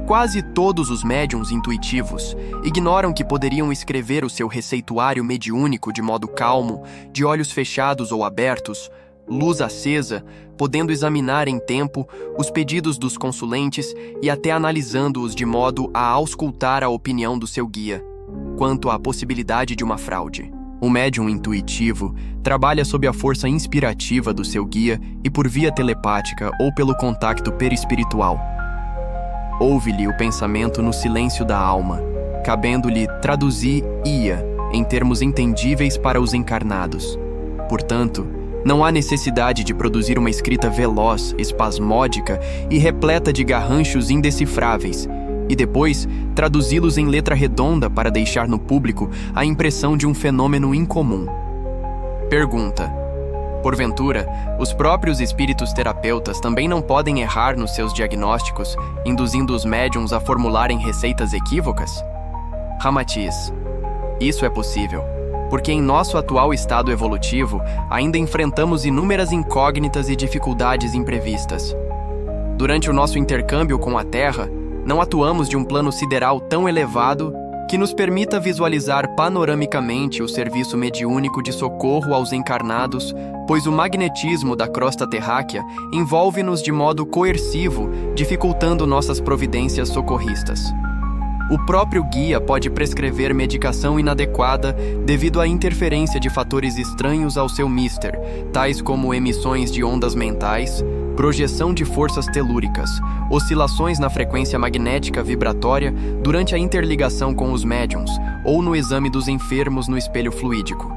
Quase todos os médiuns intuitivos ignoram que poderiam escrever o seu receituário mediúnico de modo calmo, de olhos fechados ou abertos, luz acesa, podendo examinar em tempo os pedidos dos consulentes e até analisando-os de modo a auscultar a opinião do seu guia, quanto à possibilidade de uma fraude. O médium intuitivo trabalha sob a força inspirativa do seu guia e por via telepática ou pelo contacto perispiritual. Ouve-lhe o pensamento no silêncio da alma, cabendo-lhe traduzir ia em termos entendíveis para os encarnados. Portanto, não há necessidade de produzir uma escrita veloz, espasmódica e repleta de garranchos indecifráveis, e depois traduzi-los em letra redonda para deixar no público a impressão de um fenômeno incomum. Pergunta: porventura, os próprios espíritos terapeutas também não podem errar nos seus diagnósticos, induzindo os médiuns a formularem receitas equívocas? Ramatiz. Isso é possível, porque em nosso atual estado evolutivo ainda enfrentamos inúmeras incógnitas e dificuldades imprevistas. Durante o nosso intercâmbio com a Terra, não atuamos de um plano sideral tão elevado que nos permita visualizar panoramicamente o serviço mediúnico de socorro aos encarnados, pois o magnetismo da crosta terráquea envolve-nos de modo coercivo, dificultando nossas providências socorristas. O próprio guia pode prescrever medicação inadequada devido à interferência de fatores estranhos ao seu mister, tais como emissões de ondas mentais, projeção de forças telúricas, oscilações na frequência magnética vibratória durante a interligação com os médiuns ou no exame dos enfermos no espelho fluídico.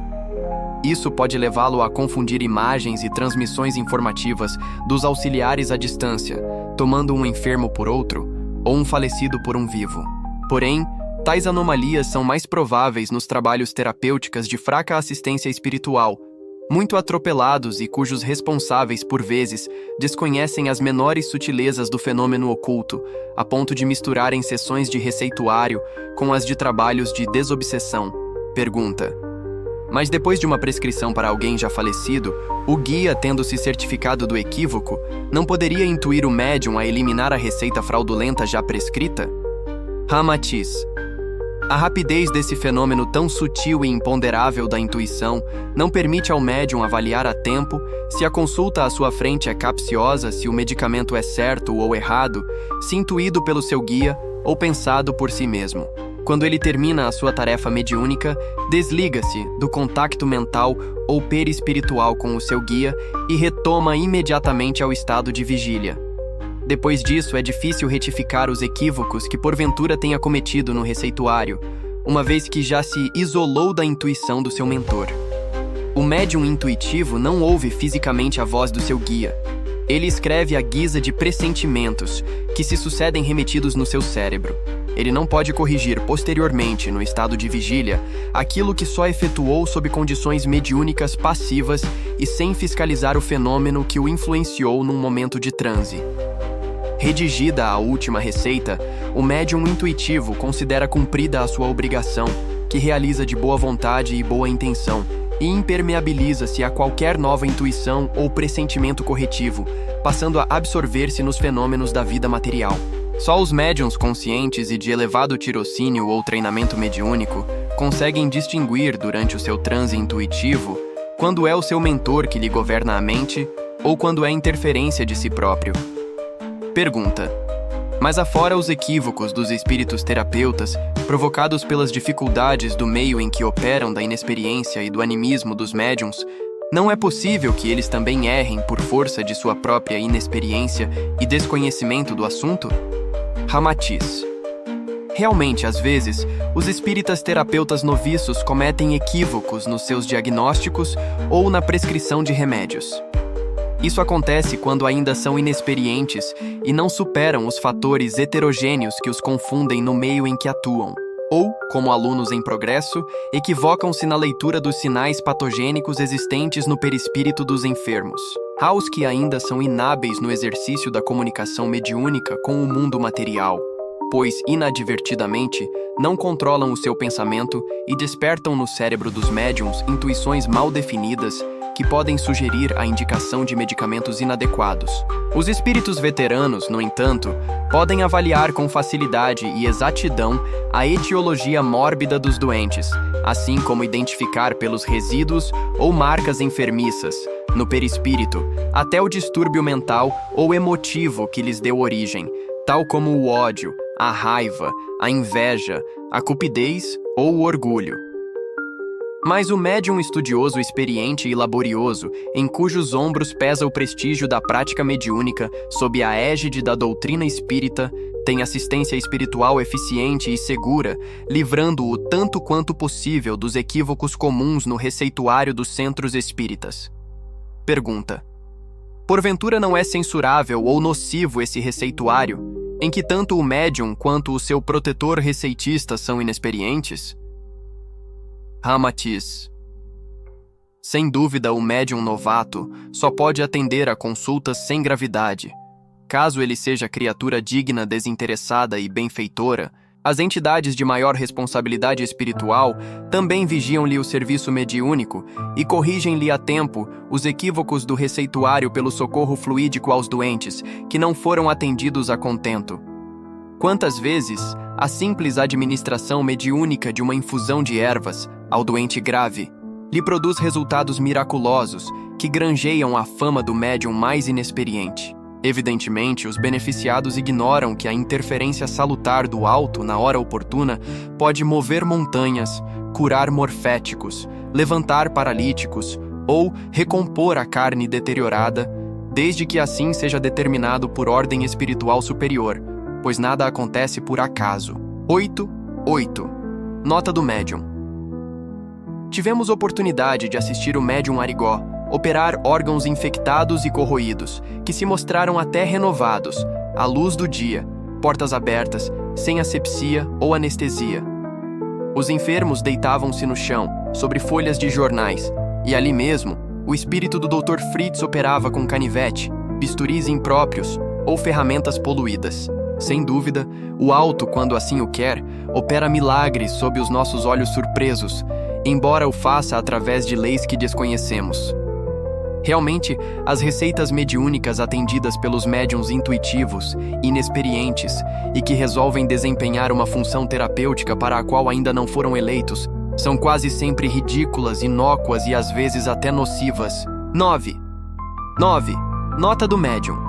Isso pode levá-lo a confundir imagens e transmissões informativas dos auxiliares à distância, tomando um enfermo por outro ou um falecido por um vivo. Porém, tais anomalias são mais prováveis nos trabalhos terapêuticos de fraca assistência espiritual, muito atropelados e cujos responsáveis, por vezes, desconhecem as menores sutilezas do fenômeno oculto, a ponto de misturarem sessões de receituário com as de trabalhos de desobsessão. Pergunta: mas depois de uma prescrição para alguém já falecido, o guia, tendo se certificado do equívoco, não poderia intuir o médium a eliminar a receita fraudulenta já prescrita? Ramatiz: a rapidez desse fenômeno tão sutil e imponderável da intuição não permite ao médium avaliar a tempo se a consulta à sua frente é capciosa, se o medicamento é certo ou errado, se intuído pelo seu guia ou pensado por si mesmo. Quando ele termina a sua tarefa mediúnica, desliga-se do contacto mental ou perispiritual com o seu guia e retoma imediatamente ao estado de vigília. Depois disso, é difícil retificar os equívocos que porventura tenha cometido no receituário, uma vez que já se isolou da intuição do seu mentor. O médium intuitivo não ouve fisicamente a voz do seu guia. Ele escreve à guisa de pressentimentos, que se sucedem remetidos no seu cérebro. Ele não pode corrigir posteriormente, no estado de vigília, aquilo que só efetuou sob condições mediúnicas passivas e sem fiscalizar o fenômeno que o influenciou num momento de transe. Redigida a última receita, o médium intuitivo considera cumprida a sua obrigação, que realiza de boa vontade e boa intenção, e impermeabiliza-se a qualquer nova intuição ou pressentimento corretivo, passando a absorver-se nos fenômenos da vida material. Só os médiuns conscientes e de elevado tirocínio ou treinamento mediúnico conseguem distinguir durante o seu transe intuitivo quando é o seu mentor que lhe governa a mente ou quando é interferência de si próprio. Pergunta: mas afora os equívocos dos espíritos terapeutas, provocados pelas dificuldades do meio em que operam, da inexperiência e do animismo dos médiuns, não é possível que eles também errem por força de sua própria inexperiência e desconhecimento do assunto? Ramatiz: realmente, às vezes, os espíritas terapeutas noviços cometem equívocos nos seus diagnósticos ou na prescrição de remédios. Isso acontece quando ainda são inexperientes e não superam os fatores heterogêneos que os confundem no meio em que atuam, ou, como alunos em progresso, equivocam-se na leitura dos sinais patogênicos existentes no perispírito dos enfermos. Há os que ainda são inábeis no exercício da comunicação mediúnica com o mundo material, pois, inadvertidamente, não controlam o seu pensamento e despertam no cérebro dos médiuns intuições mal definidas que podem sugerir a indicação de medicamentos inadequados. Os espíritos veteranos, no entanto, podem avaliar com facilidade e exatidão a etiologia mórbida dos doentes, assim como identificar pelos resíduos ou marcas enfermiças, no perispírito, até o distúrbio mental ou emotivo que lhes deu origem, tal como o ódio, a raiva, a inveja, a cupidez ou o orgulho. Mas o médium estudioso, experiente e laborioso, em cujos ombros pesa o prestígio da prática mediúnica sob a égide da doutrina espírita, tem assistência espiritual eficiente e segura, livrando-o tanto quanto possível dos equívocos comuns no receituário dos centros espíritas. Pergunta: porventura não é censurável ou nocivo esse receituário, em que tanto o médium quanto o seu protetor receitista são inexperientes? Ramatiz: sem dúvida, o médium novato só pode atender a consultas sem gravidade. Caso ele seja criatura digna, desinteressada e benfeitora, as entidades de maior responsabilidade espiritual também vigiam-lhe o serviço mediúnico e corrigem-lhe a tempo os equívocos do receituário pelo socorro fluídico aos doentes que não foram atendidos a contento. Quantas vezes a simples administração mediúnica de uma infusão de ervas ao doente grave lhe produz resultados miraculosos que granjeiam a fama do médium mais inexperiente. Evidentemente, os beneficiados ignoram que a interferência salutar do alto na hora oportuna pode mover montanhas, curar morféticos, levantar paralíticos ou recompor a carne deteriorada, desde que assim seja determinado por ordem espiritual superior, pois nada acontece por acaso. 8. Nota do médium. Tivemos oportunidade de assistir o médium Arigó operar órgãos infectados e corroídos, que se mostraram até renovados, à luz do dia, portas abertas, sem asepsia ou anestesia. Os enfermos deitavam-se no chão, sobre folhas de jornais, e ali mesmo, o espírito do Dr. Fritz operava com canivete, bisturis impróprios ou ferramentas poluídas. Sem dúvida, o alto, quando assim o quer, opera milagres sob os nossos olhos surpresos, embora o faça através de leis que desconhecemos. Realmente, as receitas mediúnicas atendidas pelos médiuns intuitivos, inexperientes e que resolvem desempenhar uma função terapêutica para a qual ainda não foram eleitos, são quase sempre ridículas, inócuas e às vezes até nocivas. 9. Nota do médium.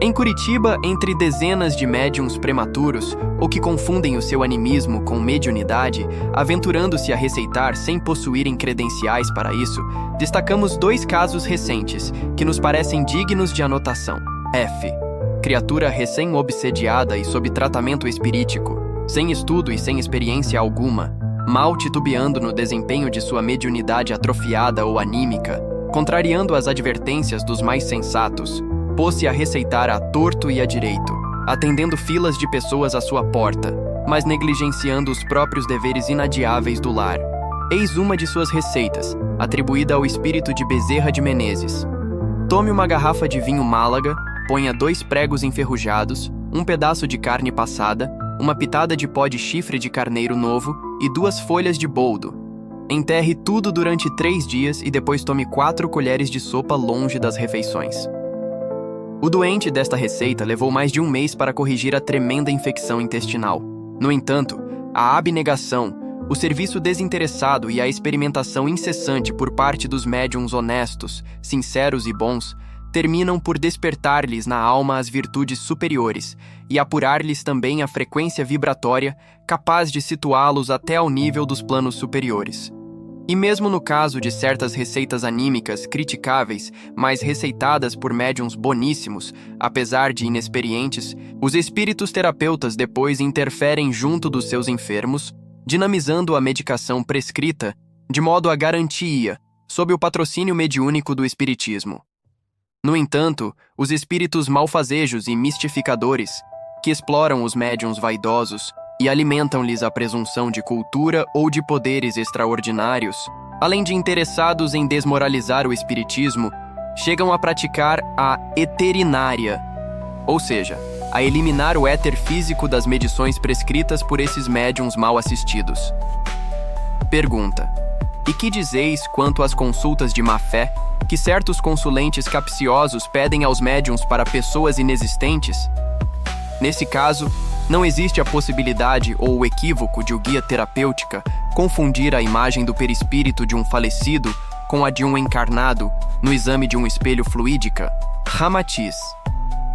Em Curitiba, entre dezenas de médiuns prematuros ou que confundem o seu animismo com mediunidade, aventurando-se a receitar sem possuírem credenciais para isso, destacamos 2 casos recentes que nos parecem dignos de anotação. F. Criatura recém-obsediada e sob tratamento espirítico, sem estudo e sem experiência alguma, mal titubeando no desempenho de sua mediunidade atrofiada ou anímica, contrariando as advertências dos mais sensatos, pôs-se a receitar a torto e a direito, atendendo filas de pessoas à sua porta, mas negligenciando os próprios deveres inadiáveis do lar. Eis uma de suas receitas, atribuída ao espírito de Bezerra de Menezes. Tome uma garrafa de vinho Málaga, ponha 2 pregos enferrujados, um pedaço de carne passada, uma pitada de pó de chifre de carneiro novo e 2 folhas de boldo. Enterre tudo durante 3 dias e depois tome 4 colheres de sopa longe das refeições. O doente desta receita levou mais de 1 mês para corrigir a tremenda infecção intestinal. No entanto, a abnegação, o serviço desinteressado e a experimentação incessante por parte dos médiuns honestos, sinceros e bons, terminam por despertar-lhes na alma as virtudes superiores e apurar-lhes também a frequência vibratória capaz de situá-los até ao nível dos planos superiores. E mesmo no caso de certas receitas anímicas criticáveis, mas receitadas por médiuns boníssimos, apesar de inexperientes, os espíritos terapeutas depois interferem junto dos seus enfermos, dinamizando a medicação prescrita, de modo a garantia, sob o patrocínio mediúnico do espiritismo. No entanto, os espíritos malfazejos e mistificadores, que exploram os médiuns vaidosos e alimentam-lhes a presunção de cultura ou de poderes extraordinários, além de interessados em desmoralizar o espiritismo, chegam a praticar a eterinária, ou seja, a eliminar o éter físico das medições prescritas por esses médiuns mal assistidos. Pergunta: e que dizeis quanto às consultas de má-fé que certos consulentes capciosos pedem aos médiuns para pessoas inexistentes? Nesse caso, não existe a possibilidade ou o equívoco de o guia terapêutica confundir a imagem do perispírito de um falecido com a de um encarnado no exame de um espelho fluídica, Ramatiz.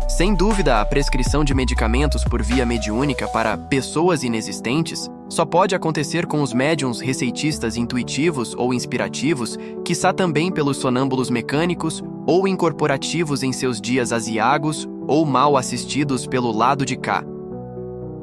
Sem dúvida, a prescrição de medicamentos por via mediúnica para pessoas inexistentes só pode acontecer com os médiuns receitistas intuitivos ou inspirativos, quiçá também pelos sonâmbulos mecânicos ou incorporativos em seus dias aziagos ou mal assistidos pelo lado de cá.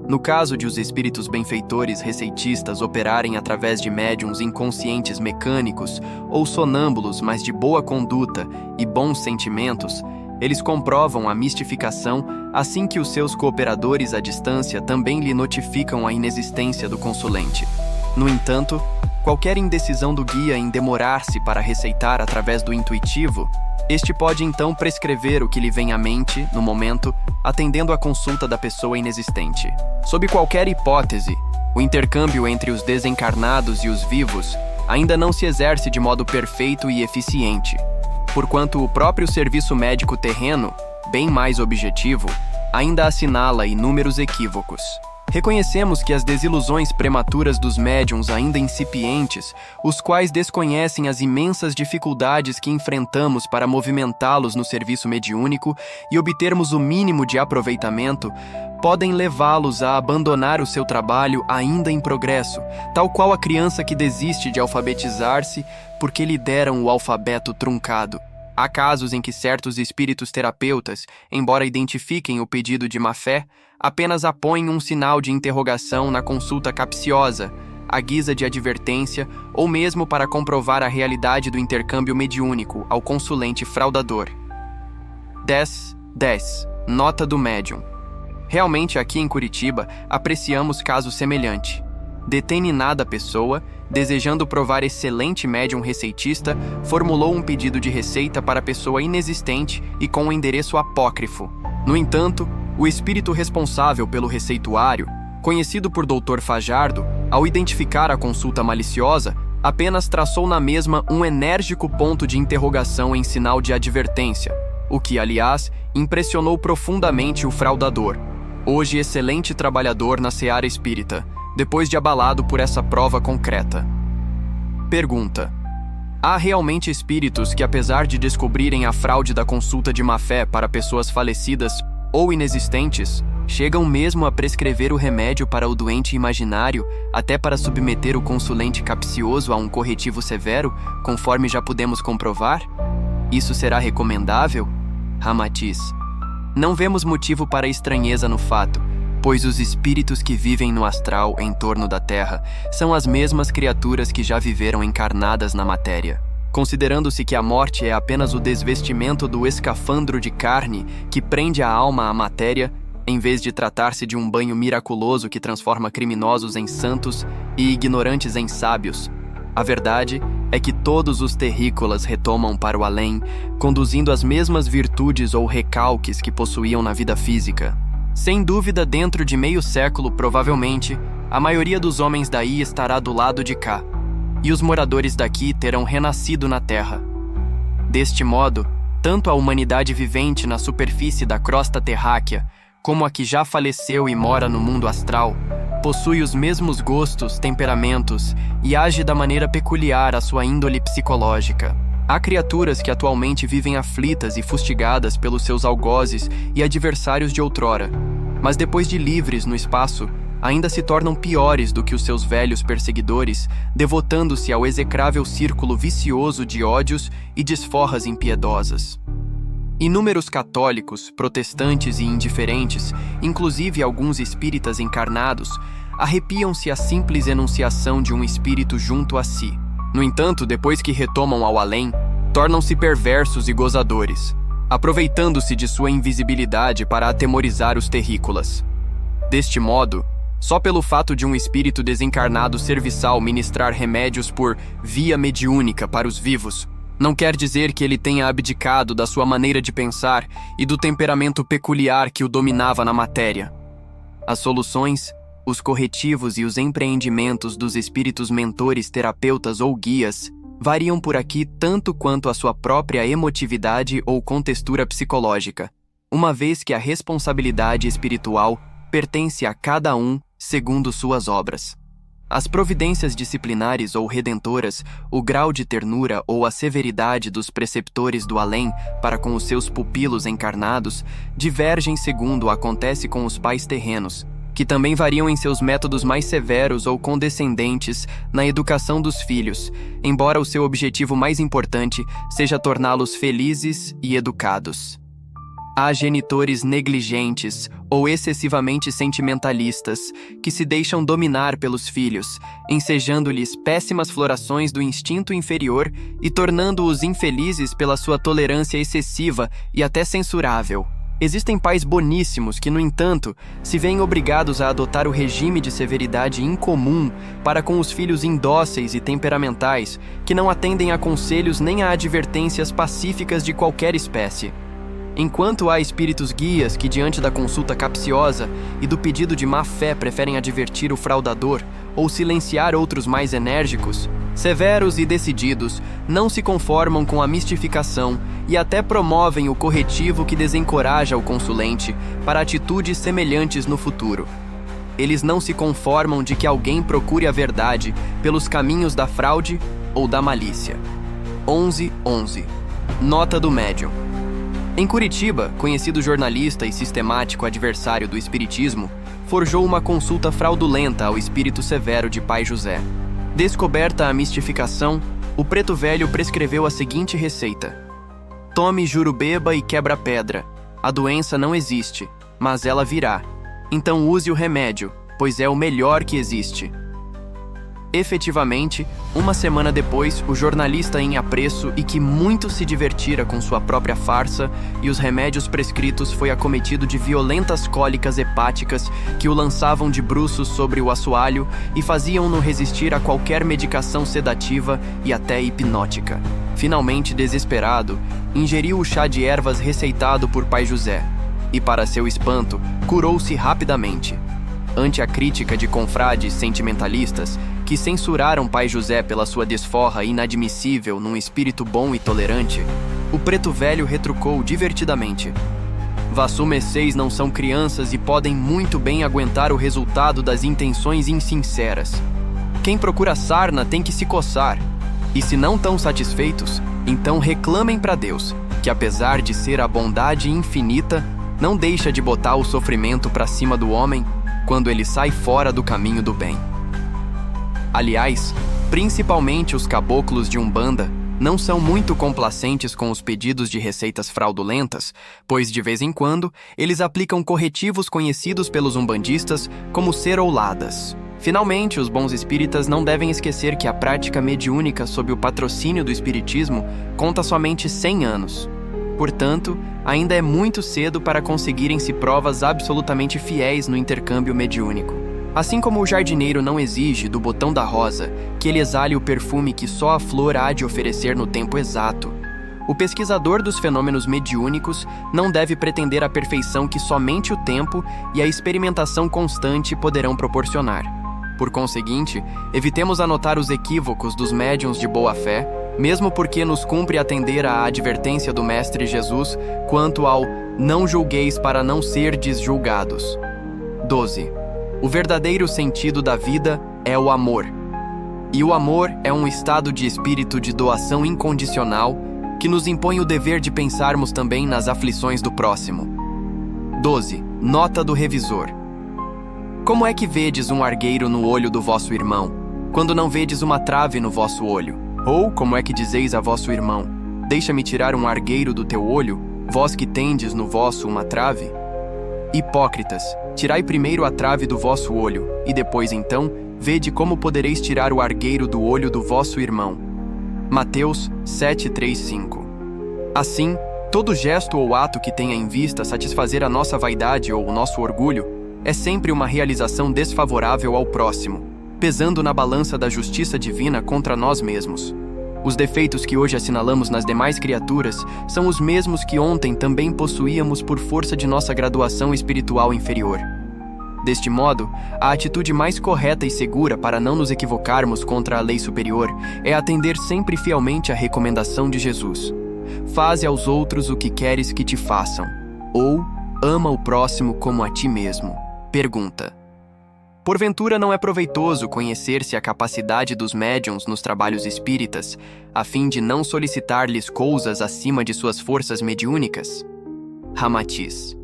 No caso de os espíritos benfeitores receitistas operarem através de médiuns inconscientes mecânicos ou sonâmbulos, mas de boa conduta e bons sentimentos, eles comprovam a mistificação assim que os seus cooperadores à distância também lhe notificam a inexistência do consulente. No entanto, qualquer indecisão do guia em demorar-se para receitar através do intuitivo, este pode então prescrever o que lhe vem à mente, no momento, atendendo à consulta da pessoa inexistente. Sob qualquer hipótese, o intercâmbio entre os desencarnados e os vivos ainda não se exerce de modo perfeito e eficiente, porquanto o próprio serviço médico terreno, bem mais objetivo, ainda assinala inúmeros equívocos. Reconhecemos que as desilusões prematuras dos médiuns ainda incipientes, os quais desconhecem as imensas dificuldades que enfrentamos para movimentá-los no serviço mediúnico e obtermos o mínimo de aproveitamento, podem levá-los a abandonar o seu trabalho ainda em progresso, tal qual a criança que desiste de alfabetizar-se porque lhe deram o alfabeto truncado. Há casos em que certos espíritos terapeutas, embora identifiquem o pedido de má-fé, apenas apõem um sinal de interrogação na consulta capciosa, à guisa de advertência ou mesmo para comprovar a realidade do intercâmbio mediúnico ao consulente fraudador. 10. Nota do médium. Realmente aqui em Curitiba apreciamos caso semelhante. Determinada pessoa, desejando provar excelente médium receitista, formulou um pedido de receita para pessoa inexistente e com um endereço apócrifo. No entanto, o espírito responsável pelo receituário, conhecido por Dr. Fajardo, ao identificar a consulta maliciosa, apenas traçou na mesma um enérgico ponto de interrogação em sinal de advertência, o que, aliás, impressionou profundamente o fraudador, hoje excelente trabalhador na seara espírita, depois de abalado por essa prova concreta. Pergunta: há realmente espíritos que, apesar de descobrirem a fraude da consulta de má-fé para pessoas falecidas ou inexistentes, chegam mesmo a prescrever o remédio para o doente imaginário, até para submeter o consulente capcioso a um corretivo severo, conforme já pudemos comprovar? Isso será recomendável? Ramatiz: não vemos motivo para estranheza no fato, pois os espíritos que vivem no astral em torno da Terra são as mesmas criaturas que já viveram encarnadas na matéria. Considerando-se que a morte é apenas o desvestimento do escafandro de carne que prende a alma à matéria, em vez de tratar-se de um banho miraculoso que transforma criminosos em santos e ignorantes em sábios, a verdade é que todos os terrícolas retomam para o além, conduzindo as mesmas virtudes ou recalques que possuíam na vida física. Sem dúvida, dentro de meio século, provavelmente, a maioria dos homens daí estará do lado de cá, e os moradores daqui terão renascido na Terra. Deste modo, tanto a humanidade vivente na superfície da crosta terráquea, como a que já faleceu e mora no mundo astral, possui os mesmos gostos, temperamentos e age da maneira peculiar à sua índole psicológica. Há criaturas que atualmente vivem aflitas e fustigadas pelos seus algozes e adversários de outrora, mas depois de livres no espaço, ainda se tornam piores do que os seus velhos perseguidores, devotando-se ao execrável círculo vicioso de ódios e desforras impiedosas. Inúmeros católicos, protestantes e indiferentes, inclusive alguns espíritas encarnados, arrepiam-se à simples enunciação de um espírito junto a si. No entanto, depois que retomam ao além, tornam-se perversos e gozadores, aproveitando-se de sua invisibilidade para atemorizar os terrícolas. Deste modo, só pelo fato de um espírito desencarnado serviçal ministrar remédios por via mediúnica para os vivos, não quer dizer que ele tenha abdicado da sua maneira de pensar e do temperamento peculiar que o dominava na matéria. As soluções, os corretivos e os empreendimentos dos espíritos mentores, terapeutas ou guias variam por aqui tanto quanto a sua própria emotividade ou contextura psicológica, uma vez que a responsabilidade espiritual pertence a cada um segundo suas obras. As providências disciplinares ou redentoras, o grau de ternura ou a severidade dos preceptores do além para com os seus pupilos encarnados divergem segundo acontece com os pais terrenos, que também variam em seus métodos mais severos ou condescendentes na educação dos filhos, embora o seu objetivo mais importante seja torná-los felizes e educados. Há genitores negligentes ou excessivamente sentimentalistas que se deixam dominar pelos filhos, ensejando-lhes péssimas florações do instinto inferior e tornando-os infelizes pela sua tolerância excessiva e até censurável. Existem pais boníssimos que, no entanto, se veem obrigados a adotar o regime de severidade incomum para com os filhos indóceis e temperamentais, que não atendem a conselhos nem a advertências pacíficas de qualquer espécie. Enquanto há espíritos guias que, diante da consulta capciosa e do pedido de má-fé, preferem advertir o fraudador ou silenciar outros mais enérgicos, severos e decididos, não se conformam com a mistificação e até promovem o corretivo que desencoraja o consulente para atitudes semelhantes no futuro. Eles não se conformam de que alguém procure a verdade pelos caminhos da fraude ou da malícia. 11.11. Nota do médium. Em Curitiba, conhecido jornalista e sistemático adversário do espiritismo, forjou uma consulta fraudulenta ao espírito severo de Pai José. Descoberta a mistificação, o preto velho prescreveu a seguinte receita: tome jurubeba e quebra-pedra. A doença não existe, mas ela virá. Então use o remédio, pois é o melhor que existe. Efetivamente, uma semana depois, o jornalista em apreço e que muito se divertira com sua própria farsa e os remédios prescritos foi acometido de violentas cólicas hepáticas que o lançavam de bruços sobre o assoalho e faziam-no resistir a qualquer medicação sedativa e até hipnótica. Finalmente, desesperado, ingeriu o chá de ervas receitado por Pai José e, para seu espanto, curou-se rapidamente. Ante a crítica de confrades sentimentalistas que censuraram Pai José pela sua desforra inadmissível num espírito bom e tolerante, o preto velho retrucou divertidamente: "Vassu Messeis não são crianças e podem muito bem aguentar o resultado das intenções insinceras. Quem procura sarna tem que se coçar. E se não tão satisfeitos, então reclamem para Deus, que apesar de ser a bondade infinita, não deixa de botar o sofrimento para cima do homem quando ele sai fora do caminho do bem." Aliás, principalmente os caboclos de Umbanda não são muito complacentes com os pedidos de receitas fraudulentas, pois de vez em quando eles aplicam corretivos conhecidos pelos umbandistas como cerouladas. Finalmente, os bons espíritas não devem esquecer que a prática mediúnica sob o patrocínio do espiritismo conta somente 100 anos. Portanto, ainda é muito cedo para conseguirem-se provas absolutamente fiéis no intercâmbio mediúnico. Assim como o jardineiro não exige do botão da rosa que ele exale o perfume que só a flor há de oferecer no tempo exato, o pesquisador dos fenômenos mediúnicos não deve pretender a perfeição que somente o tempo e a experimentação constante poderão proporcionar. Por conseguinte, evitemos anotar os equívocos dos médiuns de boa-fé, mesmo porque nos cumpre atender à advertência do Mestre Jesus quanto ao "não julgueis para não serdes julgados". 12. O verdadeiro sentido da vida é o amor. E o amor é um estado de espírito de doação incondicional que nos impõe o dever de pensarmos também nas aflições do próximo. 12. Nota do revisor. Como é que vedes um argueiro no olho do vosso irmão, quando não vedes uma trave no vosso olho? Ou como é que dizeis a vosso irmão: deixa-me tirar um argueiro do teu olho, vós que tendes no vosso uma trave? Hipócritas, tirai primeiro a trave do vosso olho, e depois então, vede como podereis tirar o argueiro do olho do vosso irmão. Mateus 7:3-5. Assim, todo gesto ou ato que tenha em vista satisfazer a nossa vaidade ou o nosso orgulho é sempre uma realização desfavorável ao próximo, pesando na balança da justiça divina contra nós mesmos. Os defeitos que hoje assinalamos nas demais criaturas são os mesmos que ontem também possuíamos por força de nossa graduação espiritual inferior. Deste modo, a atitude mais correta e segura para não nos equivocarmos contra a lei superior é atender sempre fielmente à recomendação de Jesus: faze aos outros o que queres que te façam, ou ama o próximo como a ti mesmo. Pergunta: porventura não é proveitoso conhecer-se a capacidade dos médiuns nos trabalhos espíritas, a fim de não solicitar-lhes coisas acima de suas forças mediúnicas? Ramatiz.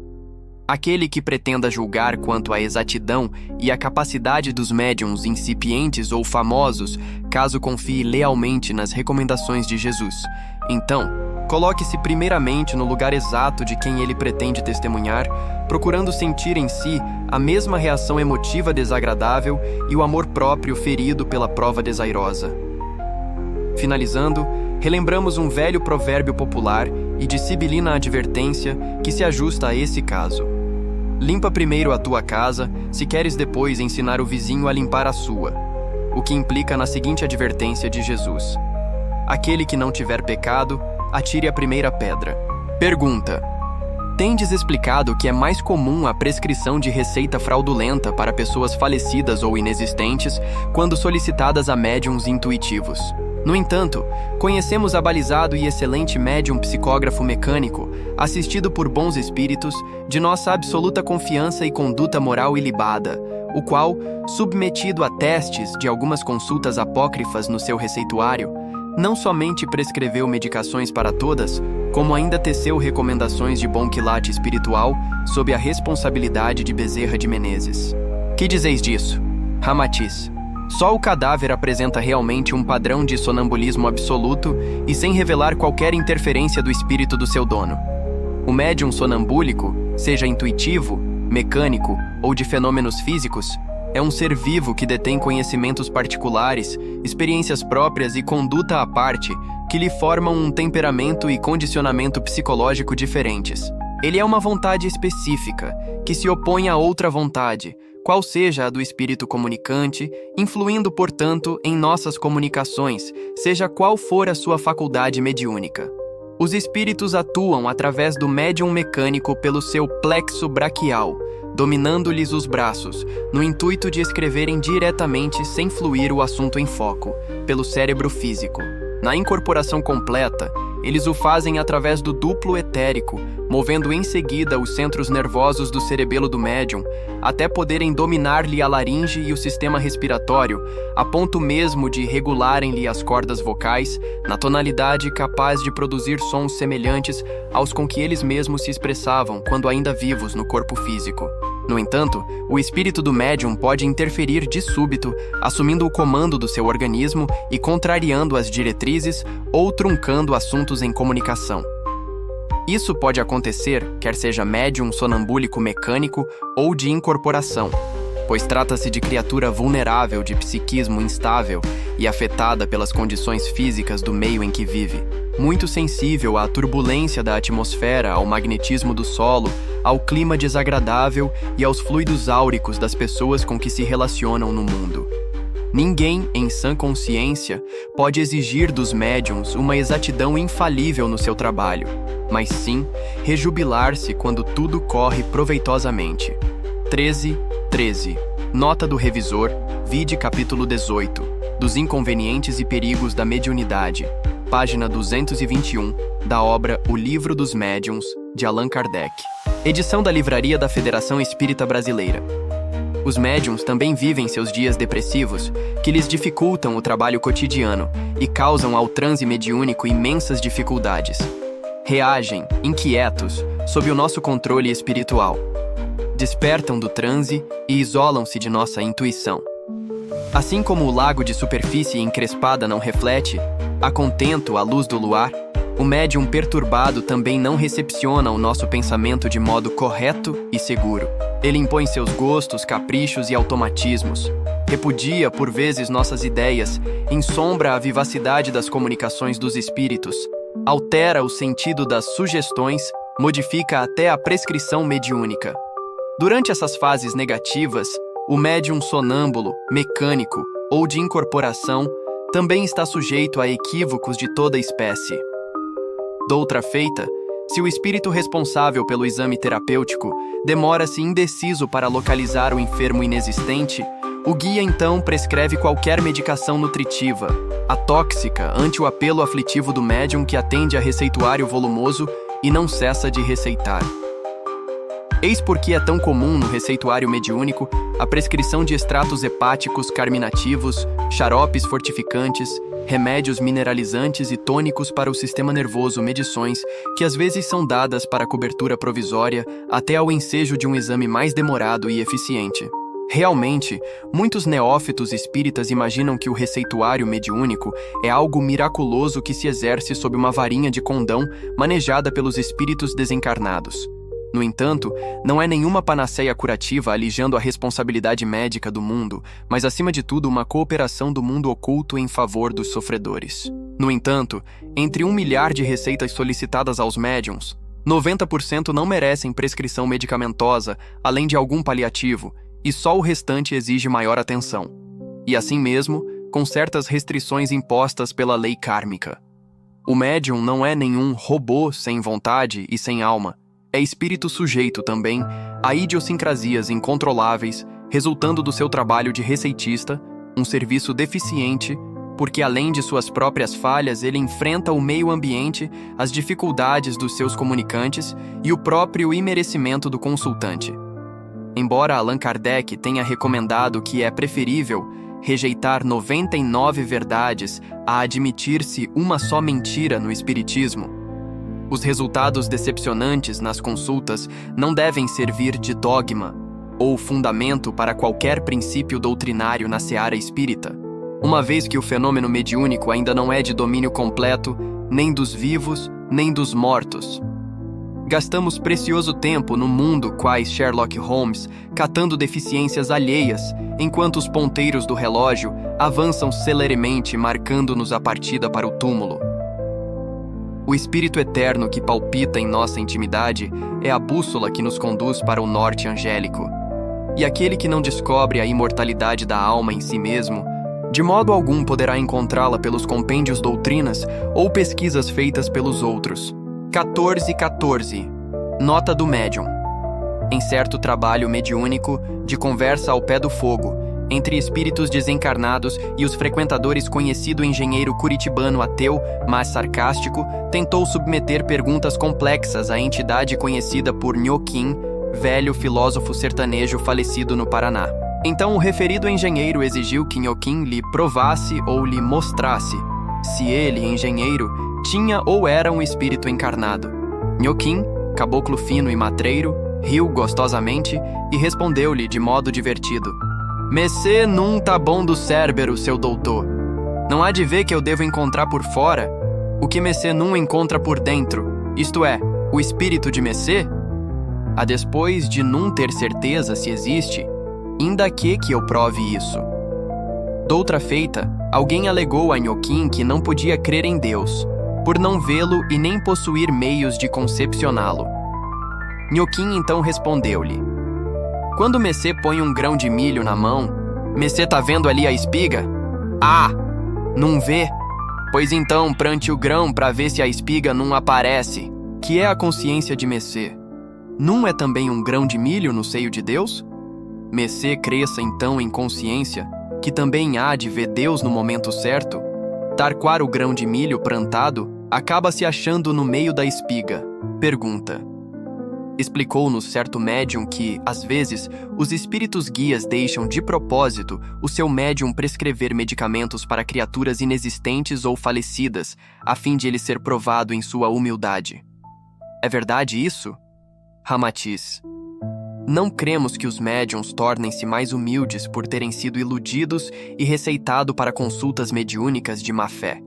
Aquele que pretenda julgar quanto à exatidão e à capacidade dos médiuns incipientes ou famosos, caso confie lealmente nas recomendações de Jesus, então, coloque-se primeiramente no lugar exato de quem ele pretende testemunhar, procurando sentir em si a mesma reação emotiva desagradável e o amor próprio ferido pela prova desairosa. Finalizando, relembramos um velho provérbio popular e de sibilina advertência que se ajusta a esse caso: limpa primeiro a tua casa, se queres depois ensinar o vizinho a limpar a sua, o que implica na seguinte advertência de Jesus: aquele que não tiver pecado, atire a primeira pedra. Pergunta: tendes explicado que é mais comum a prescrição de receita fraudulenta para pessoas falecidas ou inexistentes quando solicitadas a médiuns intuitivos. No entanto, conhecemos abalizado e excelente médium psicógrafo mecânico, assistido por bons espíritos, de nossa absoluta confiança e conduta moral ilibada, o qual, submetido a testes de algumas consultas apócrifas no seu receituário, não somente prescreveu medicações para todas, como ainda teceu recomendações de bom quilate espiritual sob a responsabilidade de Bezerra de Menezes. Que dizeis disso? Ramatiz. Só o cadáver apresenta realmente um padrão de sonambulismo absoluto e sem revelar qualquer interferência do espírito do seu dono. O médium sonambúlico, seja intuitivo, mecânico ou de fenômenos físicos, É um ser vivo que detém conhecimentos particulares, experiências próprias e conduta à parte, que lhe formam um temperamento e condicionamento psicológico diferentes. Ele é uma vontade específica, que se opõe a outra vontade, qual seja a do espírito comunicante, influindo, portanto, em nossas comunicações, seja qual for a sua faculdade mediúnica. Os espíritos atuam através do médium mecânico pelo seu plexo braquial, dominando-lhes os braços, no intuito de escreverem diretamente sem fluir o assunto em foco, pelo cérebro físico. Na incorporação completa, eles o fazem através do duplo etérico, movendo em seguida os centros nervosos do cerebelo do médium, até poderem dominar-lhe a laringe e o sistema respiratório, a ponto mesmo de regularem-lhe as cordas vocais, na tonalidade capaz de produzir sons semelhantes aos com que eles mesmos se expressavam quando ainda vivos no corpo físico. No entanto, o espírito do médium pode interferir de súbito, assumindo o comando do seu organismo e contrariando as diretrizes ou truncando assuntos em comunicação. Isso pode acontecer, quer seja médium sonambúlico mecânico ou de incorporação, pois trata-se de criatura vulnerável de psiquismo instável e afetada pelas condições físicas do meio em que vive, muito sensível à turbulência da atmosfera, ao magnetismo do solo, ao clima desagradável e aos fluidos áuricos das pessoas com que se relacionam no mundo. Ninguém, em sã consciência, pode exigir dos médiuns uma exatidão infalível no seu trabalho, mas sim rejubilar-se quando tudo corre proveitosamente. 13. Nota do revisor, vide capítulo 18, dos inconvenientes e perigos da mediunidade, página 221, da obra O Livro dos Médiuns, de Allan Kardec. Edição da Livraria da Federação Espírita Brasileira. Os médiuns também vivem seus dias depressivos, que lhes dificultam o trabalho cotidiano e causam ao transe mediúnico imensas dificuldades. Reagem, inquietos, sob o nosso controle espiritual. Despertam do transe e isolam-se de nossa intuição. Assim como o lago de superfície encrespada não reflete, a contento à luz do luar, o médium perturbado também não recepciona o nosso pensamento de modo correto e seguro. Ele impõe seus gostos, caprichos e automatismos, repudia por vezes nossas ideias, ensombra a vivacidade das comunicações dos espíritos, altera o sentido das sugestões, modifica até a prescrição mediúnica. Durante essas fases negativas, o médium sonâmbulo, mecânico ou de incorporação também está sujeito a equívocos de toda espécie. Doutra feita, se o espírito responsável pelo exame terapêutico demora-se indeciso para localizar o enfermo inexistente, o guia então prescreve qualquer medicação nutritiva, atóxica ante o apelo aflitivo do médium que atende a receituário volumoso e não cessa de receitar. Eis por que é tão comum no receituário mediúnico a prescrição de extratos hepáticos carminativos, xaropes fortificantes, remédios mineralizantes e tônicos para o sistema nervoso, medições que às vezes são dadas para cobertura provisória até ao ensejo de um exame mais demorado e eficiente. Realmente, muitos neófitos espíritas imaginam que o receituário mediúnico é algo miraculoso que se exerce sob uma varinha de condão manejada pelos espíritos desencarnados. No entanto, não é nenhuma panaceia curativa alijando a responsabilidade médica do mundo, mas acima de tudo uma cooperação do mundo oculto em favor dos sofredores. No entanto, entre 1 milhar de receitas solicitadas aos médiuns, 90% não merecem prescrição medicamentosa, além de algum paliativo, e só o restante exige maior atenção. E assim mesmo, com certas restrições impostas pela lei kármica. O médium não é nenhum robô sem vontade e sem alma. É espírito sujeito também a idiosincrasias incontroláveis, resultando do seu trabalho de receitista, um serviço deficiente, porque além de suas próprias falhas, ele enfrenta o meio ambiente, as dificuldades dos seus comunicantes e o próprio imerecimento do consultante. Embora Allan Kardec tenha recomendado que é preferível rejeitar 99 verdades a admitir-se uma só mentira no espiritismo, os resultados decepcionantes nas consultas não devem servir de dogma ou fundamento para qualquer princípio doutrinário na seara espírita, uma vez que o fenômeno mediúnico ainda não é de domínio completo nem dos vivos nem dos mortos. Gastamos precioso tempo no mundo quais Sherlock Holmes, catando deficiências alheias, enquanto os ponteiros do relógio avançam celeremente, marcando-nos a partida para o túmulo. O espírito eterno que palpita em nossa intimidade é a bússola que nos conduz para o norte angélico. E aquele que não descobre a imortalidade da alma em si mesmo, de modo algum poderá encontrá-la pelos compêndios doutrinas ou pesquisas feitas pelos outros. 1414. Nota do médium. Em certo trabalho mediúnico de conversa ao pé do fogo, entre espíritos desencarnados e os frequentadores, conhecido engenheiro curitibano ateu, mas sarcástico, tentou submeter perguntas complexas à entidade conhecida por Nhoquim, velho filósofo sertanejo falecido no Paraná. Então o referido engenheiro exigiu que Nhoquim lhe provasse ou lhe mostrasse se ele, engenheiro, tinha ou era um espírito encarnado. Nhoquim, caboclo fino e matreiro, riu gostosamente e respondeu-lhe de modo divertido: "Messê num tá bom do cérebro, seu doutor. Não há de ver que eu devo encontrar por fora o que Messê num encontra por dentro, isto é, o espírito de Messê? A despois de num ter certeza se existe, ainda que eu prove isso." Doutra feita, alguém alegou a Nhoquim que não podia crer em Deus, por não vê-lo e nem possuir meios de concepcioná-lo. Nhoquim então respondeu-lhe: "Quando Messê põe um grão de milho na mão, Messê tá vendo ali a espiga? Ah, não vê? Pois então plante o grão para ver se a espiga não aparece." Que é a consciência de Messê? Não é também um grão de milho no seio de Deus? Messê cresça então em consciência, que também há de ver Deus no momento certo. Tarquar o grão de milho plantado acaba se achando no meio da espiga. Pergunta. Explicou-nos certo médium que, às vezes, os espíritos guias deixam de propósito o seu médium prescrever medicamentos para criaturas inexistentes ou falecidas, a fim de ele ser provado em sua humildade. É verdade isso? Ramatiz. Não cremos que os médiuns tornem-se mais humildes por terem sido iludidos e receitado para consultas mediúnicas de má fé.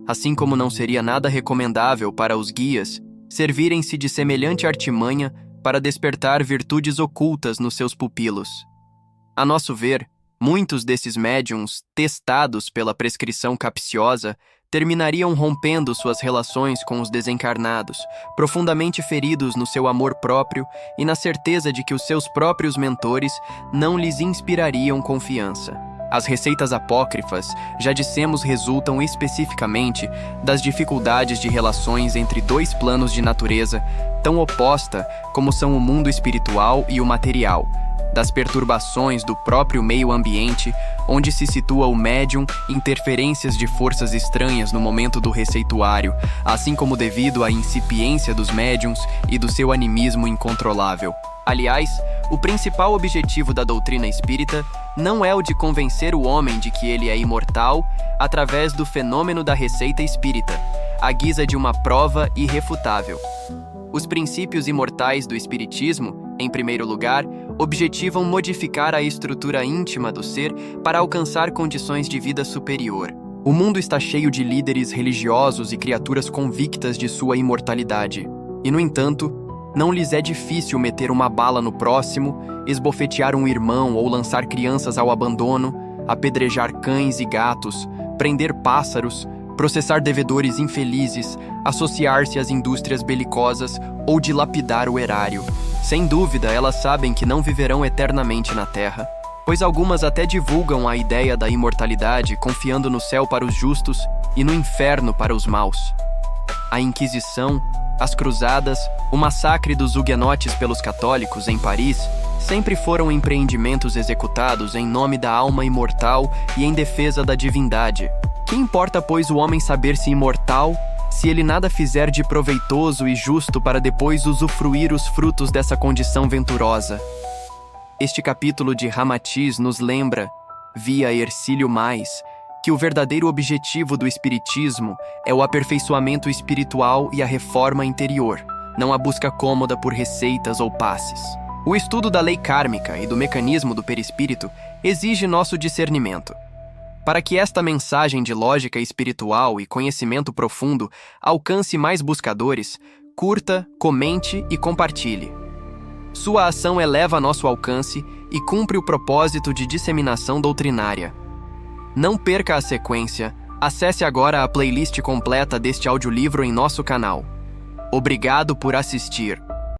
Assim como não seria nada recomendável para os guias servirem-se de semelhante artimanha para despertar virtudes ocultas nos seus pupilos. A nosso ver, muitos desses médiuns, testados pela prescrição capciosa, terminariam rompendo suas relações com os desencarnados, profundamente feridos no seu amor próprio e na certeza de que os seus próprios mentores não lhes inspirariam confiança. As receitas apócrifas, já dissemos, resultam especificamente das dificuldades de relações entre dois planos de natureza tão oposta como são o mundo espiritual e o material, das perturbações do próprio meio ambiente, onde se situa o médium, interferências de forças estranhas no momento do receituário, assim como devido à incipiência dos médiums e do seu animismo incontrolável. Aliás, o principal objetivo da doutrina espírita não é o de convencer o homem de que ele é imortal através do fenômeno da receita espírita, à guisa de uma prova irrefutável. Os princípios imortais do espiritismo, em primeiro lugar, objetivam modificar a estrutura íntima do ser para alcançar condições de vida superior. O mundo está cheio de líderes religiosos e criaturas convictas de sua imortalidade. E, no entanto, não lhes é difícil meter uma bala no próximo, esbofetear um irmão ou lançar crianças ao abandono, apedrejar cães e gatos, prender pássaros, processar devedores infelizes, associar-se às indústrias belicosas ou dilapidar o erário. Sem dúvida, elas sabem que não viverão eternamente na Terra, pois algumas até divulgam a ideia da imortalidade, confiando no céu para os justos e no inferno para os maus. A Inquisição, as Cruzadas, o massacre dos huguenotes pelos católicos em Paris sempre foram empreendimentos executados em nome da alma imortal e em defesa da divindade. Que importa, pois, o homem saber-se imortal, se ele nada fizer de proveitoso e justo para depois usufruir os frutos dessa condição venturosa? Este capítulo de Ramatiz nos lembra, via Hercílio Mais, que o verdadeiro objetivo do espiritismo é o aperfeiçoamento espiritual e a reforma interior, não a busca cômoda por receitas ou passes. O estudo da lei kármica e do mecanismo do perispírito exige nosso discernimento. Para que esta mensagem de lógica espiritual e conhecimento profundo alcance mais buscadores, Curta, comente e compartilhe. Sua ação eleva nosso alcance e cumpre o propósito de disseminação doutrinária. Não perca a sequência. Acesse agora a playlist completa deste audiolivro em nosso canal. Obrigado por assistir.